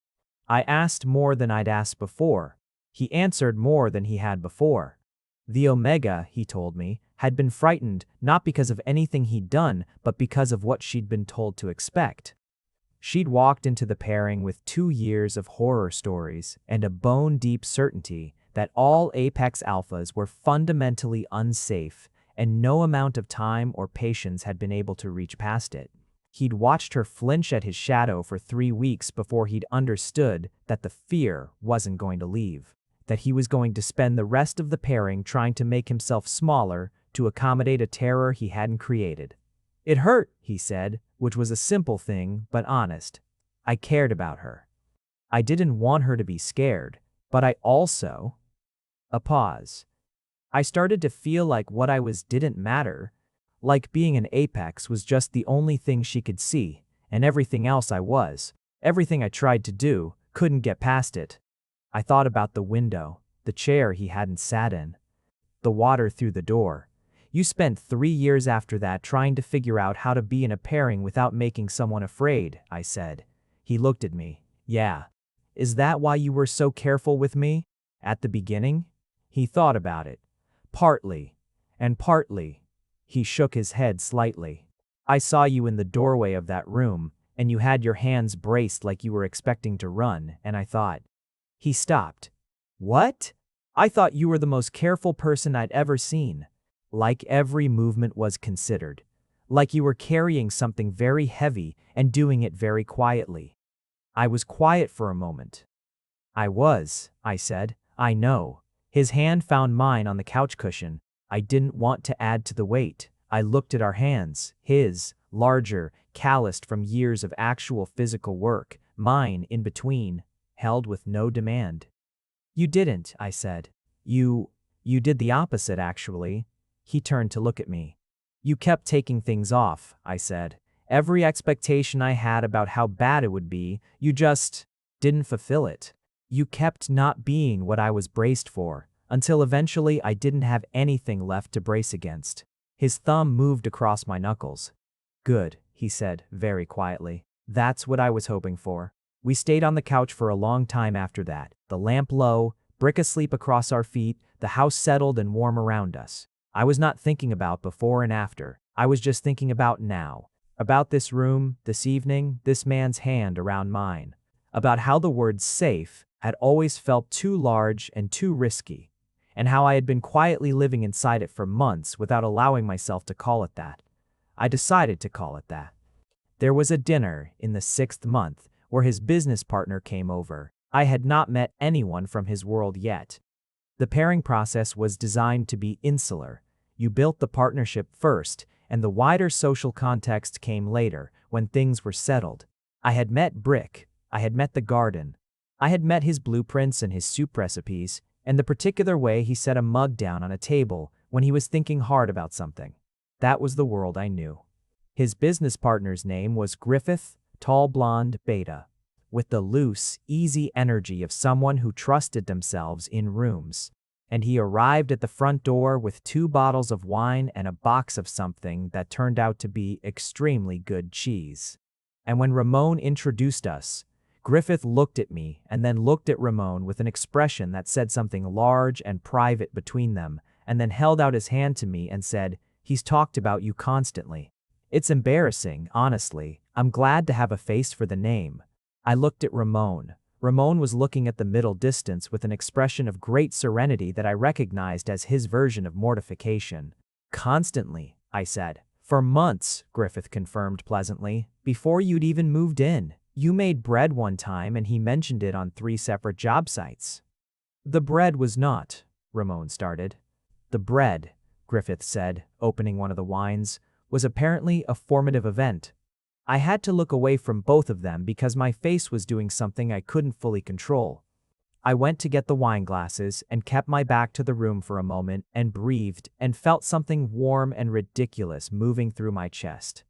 I asked more than I'd asked before. He answered more than he had before. The Omega, he told me, had been frightened not because of anything he'd done, but because of what she'd been told to expect. She'd walked into the pairing with 2 years of horror stories and a bone-deep certainty that all apex alphas were fundamentally unsafe, and no amount of time or patience had been able to reach past it. He'd watched her flinch at his shadow for 3 weeks before he'd understood that the fear wasn't going to leave, that he was going to spend the rest of the pairing trying to make himself smaller to accommodate a terror he hadn't created. It hurt, he said, which was a simple thing, but honest. I cared about her. I didn't want her to be scared, but I also... A pause. I started to feel like what I was didn't matter, like being an apex was just the only thing she could see, and everything else I was, everything I tried to do, couldn't get past it. I thought about the window, the chair he hadn't sat in, the water through the door. You spent 3 years after that trying to figure out how to be in a pairing without making someone afraid, I said. He looked at me. Yeah. Is that why you were so careful with me? At the beginning? He thought about it. Partly. And partly. He shook his head slightly. I saw you in the doorway of that room, and you had your hands braced like you were expecting to run, and I thought. He stopped. What? I thought you were the most careful person I'd ever seen. Like every movement was considered. Like you were carrying something very heavy and doing it very quietly. I was quiet for a moment. I was, I said. I know. His hand found mine on the couch cushion. I didn't want to add to the weight. I looked at our hands, his, larger, calloused from years of actual physical work, mine in between, held with no demand. You didn't, I said. You did the opposite, actually. He turned to look at me. You kept taking things off, I said. Every expectation I had about how bad it would be, you just didn't fulfill it. You kept not being what I was braced for, until eventually I didn't have anything left to brace against. His thumb moved across my knuckles. Good, he said, very quietly. That's what I was hoping for. We stayed on the couch for a long time after that, the lamp low, brick asleep across our feet, the house settled and warm around us. I was not thinking about before and after. I was just thinking about now. About this room, this evening, this man's hand around mine. About how the word safe had always felt too large and too risky, and how I had been quietly living inside it for months without allowing myself to call it that. I decided to call it that. There was a dinner in the 6th month where his business partner came over. I had not met anyone from his world yet. The pairing process was designed to be insular. You built the partnership first, and the wider social context came later, when things were settled. I had met Brick. I had met the garden. I had met his blueprints and his soup recipes, and the particular way he set a mug down on a table when he was thinking hard about something. That was the world I knew. His business partner's name was Griffith, tall blonde beta, with the loose, easy energy of someone who trusted themselves in rooms. And he arrived at the front door with 2 bottles of wine and a box of something that turned out to be extremely good cheese. And when Ramon introduced us, Griffith looked at me and then looked at Ramon with an expression that said something large and private between them, and then held out his hand to me and said, "He's talked about you constantly." It's embarrassing, honestly. I'm glad to have a face for the name. I looked at Ramon. Ramon was looking at the middle distance with an expression of great serenity that I recognized as his version of mortification. Constantly, I said. For months, Griffith confirmed pleasantly, before you'd even moved in. You made bread one time and he mentioned it on 3 separate job sites. The bread was not, Ramon started. The bread, Griffith said, opening one of the wines, was apparently a formative event. I had to look away from both of them because my face was doing something I couldn't fully control. I went to get the wine glasses and kept my back to the room for a moment and breathed and felt something warm and ridiculous moving through my chest.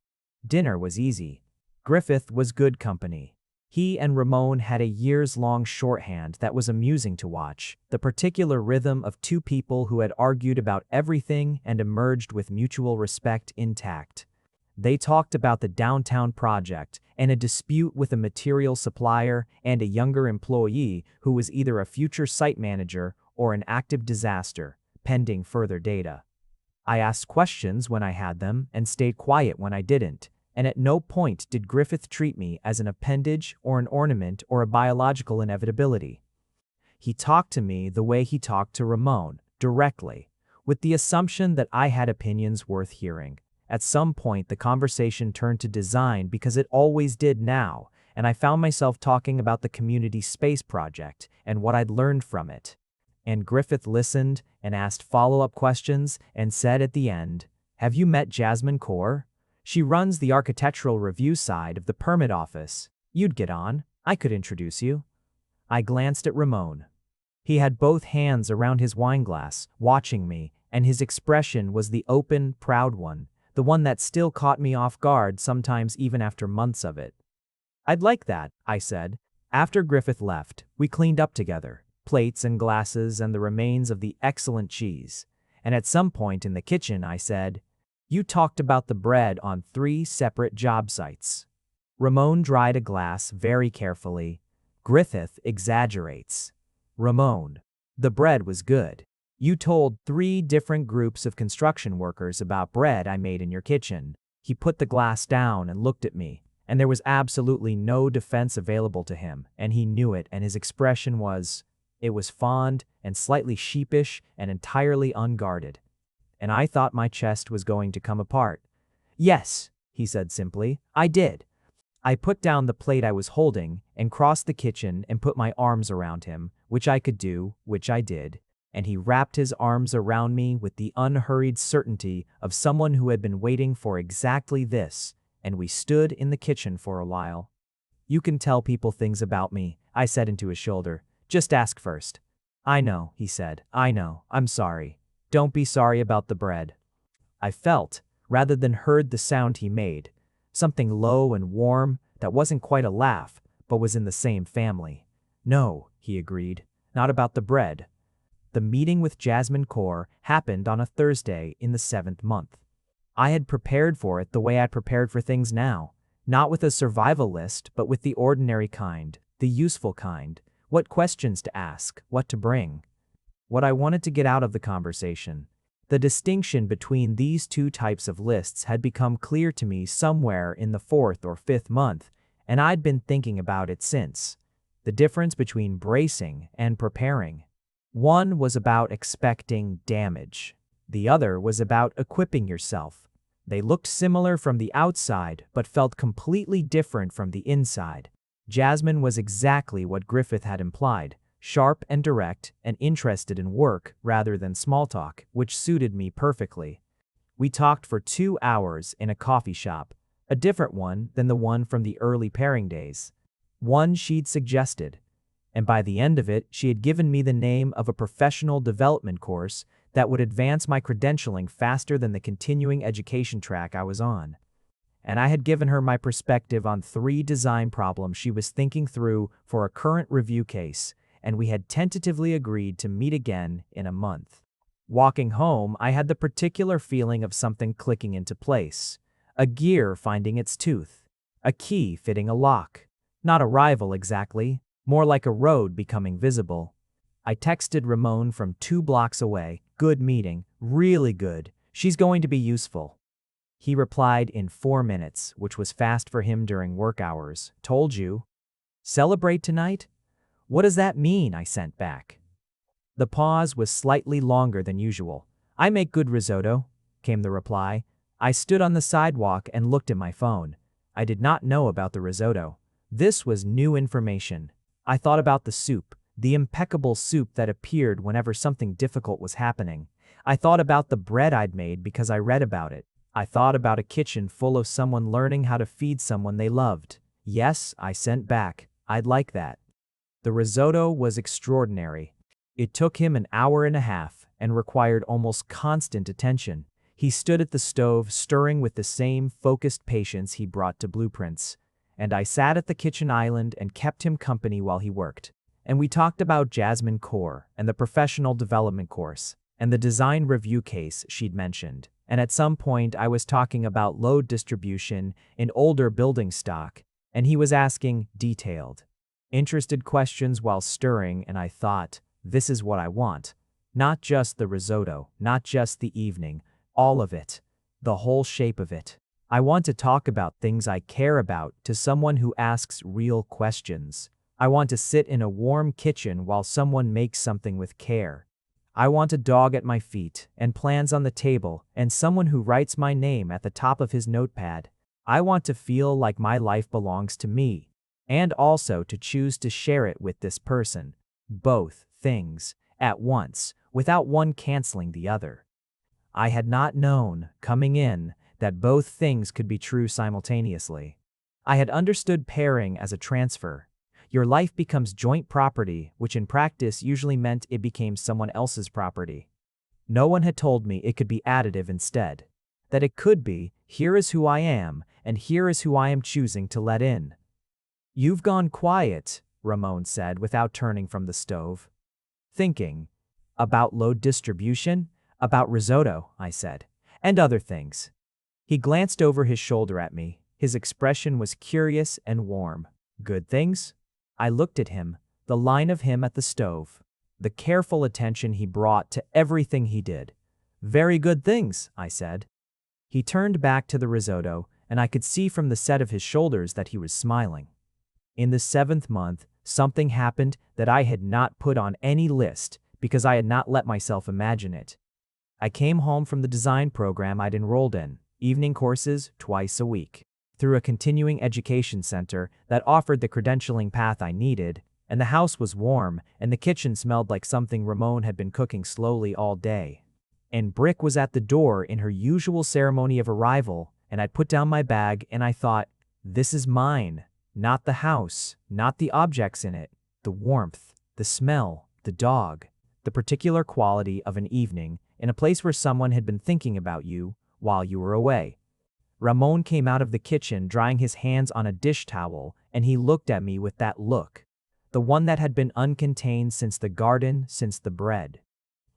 Dinner was easy. Griffith was good company. He and Ramon had a years-long shorthand that was amusing to watch, the particular rhythm of 2 people who had argued about everything and emerged with mutual respect intact. They talked about the downtown project and a dispute with a material supplier and a younger employee who was either a future site manager or an active disaster, pending further data. I asked questions when I had them and stayed quiet when I didn't, and at no point did Griffith treat me as an appendage or an ornament or a biological inevitability. He talked to me the way he talked to Ramon, directly, with the assumption that I had opinions worth hearing. At some point, the conversation turned to design because it always did now, and I found myself talking about the community space project and what I'd learned from it. And Griffith listened and asked follow-up questions and said at the end, "Have you met Jasmine Kaur? She runs the architectural review side of the permit office. You'd get on. I could introduce you." I glanced at Ramon. He had both hands around his wineglass, watching me, and his expression was the open, proud one, the one that still caught me off guard sometimes even after months of it. "I'd like that," I said. After Griffith left, we cleaned up together, plates and glasses and the remains of the excellent cheese. And at some point in the kitchen I said, "You talked about the bread on 3 separate job sites." Ramon dried a glass very carefully. "Griffith exaggerates." "Ramon, the bread was good. You told 3 different groups of construction workers about bread I made in your kitchen." He put the glass down and looked at me, and there was absolutely no defense available to him, and he knew it, and his expression was, it was fond and slightly sheepish and entirely unguarded. And I thought my chest was going to come apart. "Yes," he said simply, "I did." I put down the plate I was holding and crossed the kitchen and put my arms around him, which I could do, which I did, and he wrapped his arms around me with the unhurried certainty of someone who had been waiting for exactly this, and we stood in the kitchen for a while. "You can tell people things about me," I said into his shoulder. "Just ask first." "I know," he said. "I know. I'm sorry. Don't be sorry about the bread." I felt, rather than heard the sound he made, something low and warm that wasn't quite a laugh, but was in the same family. "No," he agreed, "not about the bread." The meeting with Jasmine Kaur happened on a Thursday in the 7th month. I had prepared for it the way I'd prepared for things now, not with a survival list, but with the ordinary kind, the useful kind, what questions to ask, what to bring. What I wanted to get out of the conversation. The distinction between these 2 types of lists had become clear to me somewhere in the 4th or 5th month, and I'd been thinking about it since. The difference between bracing and preparing. One was about expecting damage. The other was about equipping yourself. They looked similar from the outside, but felt completely different from the inside. Jasmine was exactly what Griffith had implied. Sharp and direct and interested in work rather than small talk, which suited me perfectly. We talked for 2 hours in a coffee shop, a different one than the one from the early pairing days. One she'd suggested, and by the end of it, she had given me the name of a professional development course that would advance my credentialing faster than the continuing education track I was on. And I had given her my perspective on 3 design problems she was thinking through for a current review case, and we had tentatively agreed to meet again in a month. Walking home, I had the particular feeling of something clicking into place. A gear finding its tooth. A key fitting a lock. Not a rival exactly, more like a road becoming visible. I texted Ramon from 2 blocks away, "Good meeting, really good. She's going to be useful." He replied in 4 minutes, which was fast for him during work hours. "Told you." "Celebrate tonight?" "What does that mean?" I sent back. The pause was slightly longer than usual. "I make good risotto," came the reply. I stood on the sidewalk and looked at my phone. I did not know about the risotto. This was new information. I thought about the soup, the impeccable soup that appeared whenever something difficult was happening. I thought about the bread I'd made because I read about it. I thought about a kitchen full of someone learning how to feed someone they loved. "Yes," I sent back. "I'd like that." The risotto was extraordinary. It took him an hour and a half and required almost constant attention. He stood at the stove stirring with the same focused patience he brought to blueprints, and I sat at the kitchen island and kept him company while he worked. And we talked about Jasmine Kaur and the professional development course and the design review case she'd mentioned. And at some point I was talking about load distribution in older building stock, and he was asking detailed, interested questions while stirring, and I thought, this is what I want. Not just the risotto, not just the evening, all of it, the whole shape of it. I want to talk about things I care about to someone who asks real questions. I want to sit in a warm kitchen while someone makes something with care. I want a dog at my feet, and plans on the table, and someone who writes my name at the top of his notepad. I want to feel like my life belongs to me, and also to choose to share it with this person. Both things, at once, without one canceling the other. I had not known, coming in, that both things could be true simultaneously. I had understood pairing as a transfer. Your life becomes joint property, which in practice usually meant it became someone else's property. No one had told me it could be additive instead. That it could be, here is who I am, and here is who I am choosing to let in. You've gone quiet, Ramon said without turning from the stove. Thinking. About load distribution? About risotto, I said. And other things. He glanced over his shoulder at me. His expression was curious and warm. Good things? I looked at him, the line of him at the stove, the careful attention he brought to everything he did. Very good things, I said. He turned back to the risotto, and I could see from the set of his shoulders that he was smiling. In the 7th month, something happened that I had not put on any list because I had not let myself imagine it. I came home from the design program I'd enrolled in, evening courses twice a week, through a continuing education center that offered the credentialing path I needed, and the house was warm, and the kitchen smelled like something Ramon had been cooking slowly all day. And Brick was at the door in her usual ceremony of arrival, and I'd put down my bag and I thought, this is mine, not the house, not the objects in it, the warmth, the smell, the dog, the particular quality of an evening in a place where someone had been thinking about you while you were away. Ramon came out of the kitchen drying his hands on a dish towel, and he looked at me with that look, the one that had been uncontained since the garden, since the bread,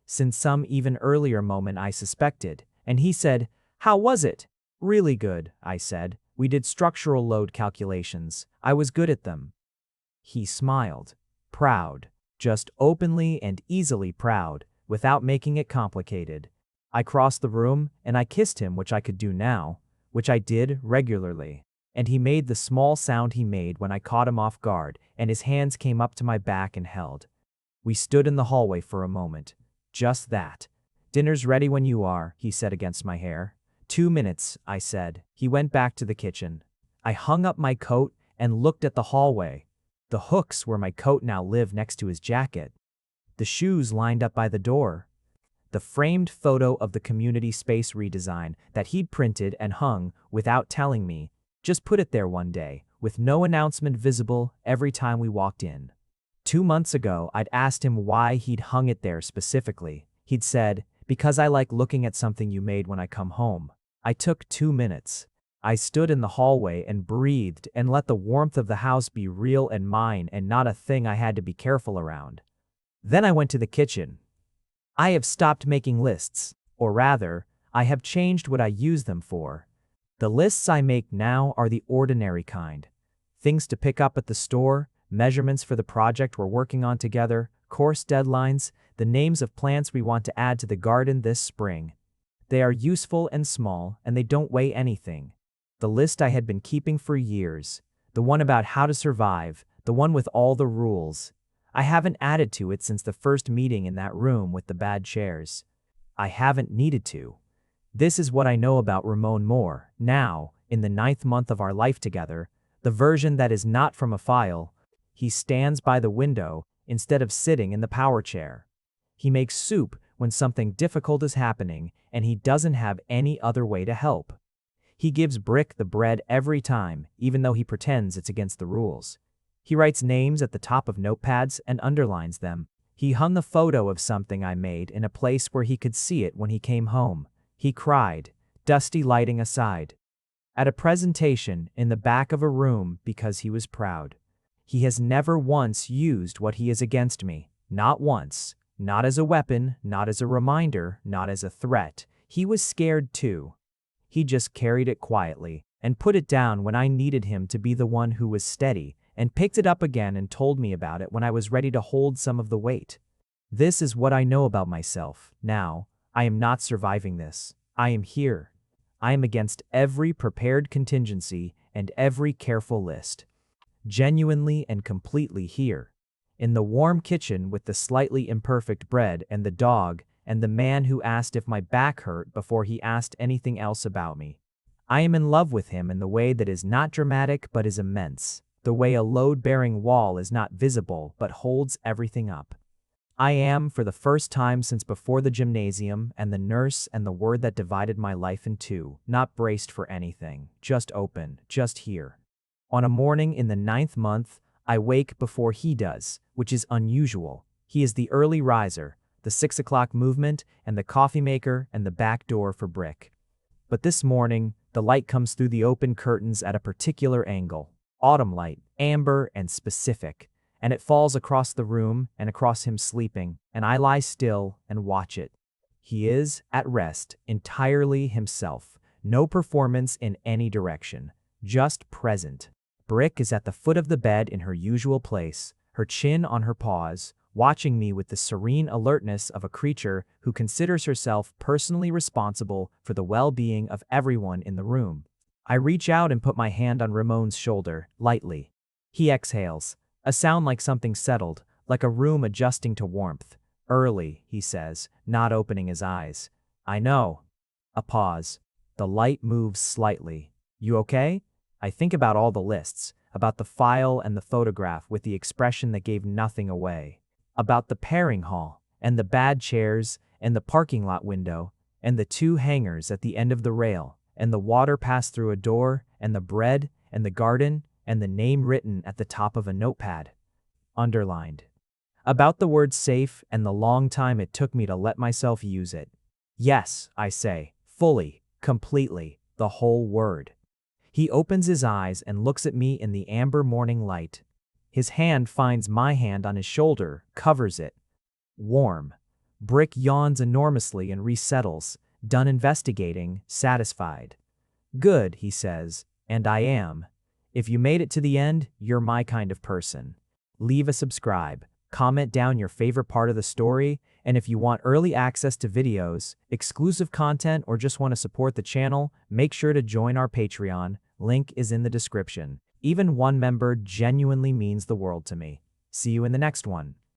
since some even earlier moment I suspected, and he said, "How was it?" "Really good," I said. "We did structural load calculations. I was good at them." He smiled, proud, just openly and easily proud, without making it complicated. I crossed the room, and I kissed him, which I could do now, which I did regularly, and he made the small sound he made when I caught him off guard, and his hands came up to my back and held. We stood in the hallway for a moment. Just that. "Dinner's ready when you are," he said against my hair. 2 minutes, I said. He went back to the kitchen. I hung up my coat and looked at the hallway. The hooks where my coat now lived next to his jacket. The shoes lined up by the door. The framed photo of the community space redesign that he'd printed and hung without telling me, just put it there one day, with no announcement visible every time we walked in. 2 months ago, I'd asked him why he'd hung it there specifically. He'd said, "Because I like looking at something you made when I come home." I took 2 minutes. I stood in the hallway and breathed and let the warmth of the house be real and mine and not a thing I had to be careful around. Then I went to the kitchen. I have stopped making lists, or rather, I have changed what I use them for. The lists I make now are the ordinary kind. Things to pick up at the store, measurements for the project we're working on together, course deadlines, the names of plants we want to add to the garden this spring. They are useful and small, and they don't weigh anything. The list I had been keeping for years, the one about how to survive, the one with all the rules. I haven't added to it since the first meeting in that room with the bad chairs. I haven't needed to. This is what I know about Ramon Moore, now, in the 9th month of our life together, the version that is not from a file. He stands by the window instead of sitting in the power chair. He makes soup when something difficult is happening and he doesn't have any other way to help. He gives Brick the bread every time, even though he pretends it's against the rules. He writes names at the top of notepads and underlines them. He hung the photo of something I made in a place where he could see it when he came home. He cried, dusty lighting aside, at a presentation in the back of a room because he was proud. He has never once used what he is against me. Not once. Not as a weapon, not as a reminder, not as a threat. He was scared too. He just carried it quietly and put it down when I needed him to be the one who was steady, and picked it up again and told me about it when I was ready to hold some of the weight. This is what I know about myself. Now, I am not surviving this. I am here. I am against every prepared contingency and every careful list. genuinely and completely here. In the warm kitchen with the slightly imperfect bread and the dog, and the man who asked if my back hurt before he asked anything else about me. I am in love with him in the way that is not dramatic but is immense, the way a load-bearing wall is not visible but holds everything up. I am, for the first time since before the gymnasium and the nurse and the word that divided my life in two, not braced for anything, just open, just here. On a morning in the 9th month, I wake before he does, which is unusual. He is the early riser, the 6 o'clock movement, and the coffee maker and the back door for Brick. But this morning, the light comes through the open curtains at a particular angle. Autumn light, amber and specific. And it falls across the room and across him sleeping, and I lie still and watch it. He is, at rest, entirely himself. No performance in any direction. Just present. Brick is at the foot of the bed in her usual place, her chin on her paws, watching me with the serene alertness of a creature who considers herself personally responsible for the well-being of everyone in the room. I reach out and put my hand on Ramon's shoulder, lightly. He exhales. A sound like something settled, like a room adjusting to warmth. Early, he says, not opening his eyes. I know. A pause. The light moves slightly. You okay? I think about all the lists, about the file and the photograph with the expression that gave nothing away, about the pairing hall, and the bad chairs, and the parking lot window, and the 2 hangers at the end of the rail, and the water passed through a door, and the bread, and the garden, and the name written at the top of a notepad. Underlined. About the word safe and the long time it took me to let myself use it. Yes, I say, fully, completely, the whole word. He opens his eyes and looks at me in the amber morning light. His hand finds my hand on his shoulder, covers it. Warm. Brick yawns enormously and resettles, done investigating, satisfied. Good, he says, and I am. If you made it to the end, you're my kind of person. Leave a subscribe, comment down your favorite part of the story, and if you want early access to videos, exclusive content, or just want to support the channel, make sure to join our Patreon. Link is in the description. Even one member genuinely means the world to me. See you in the next one.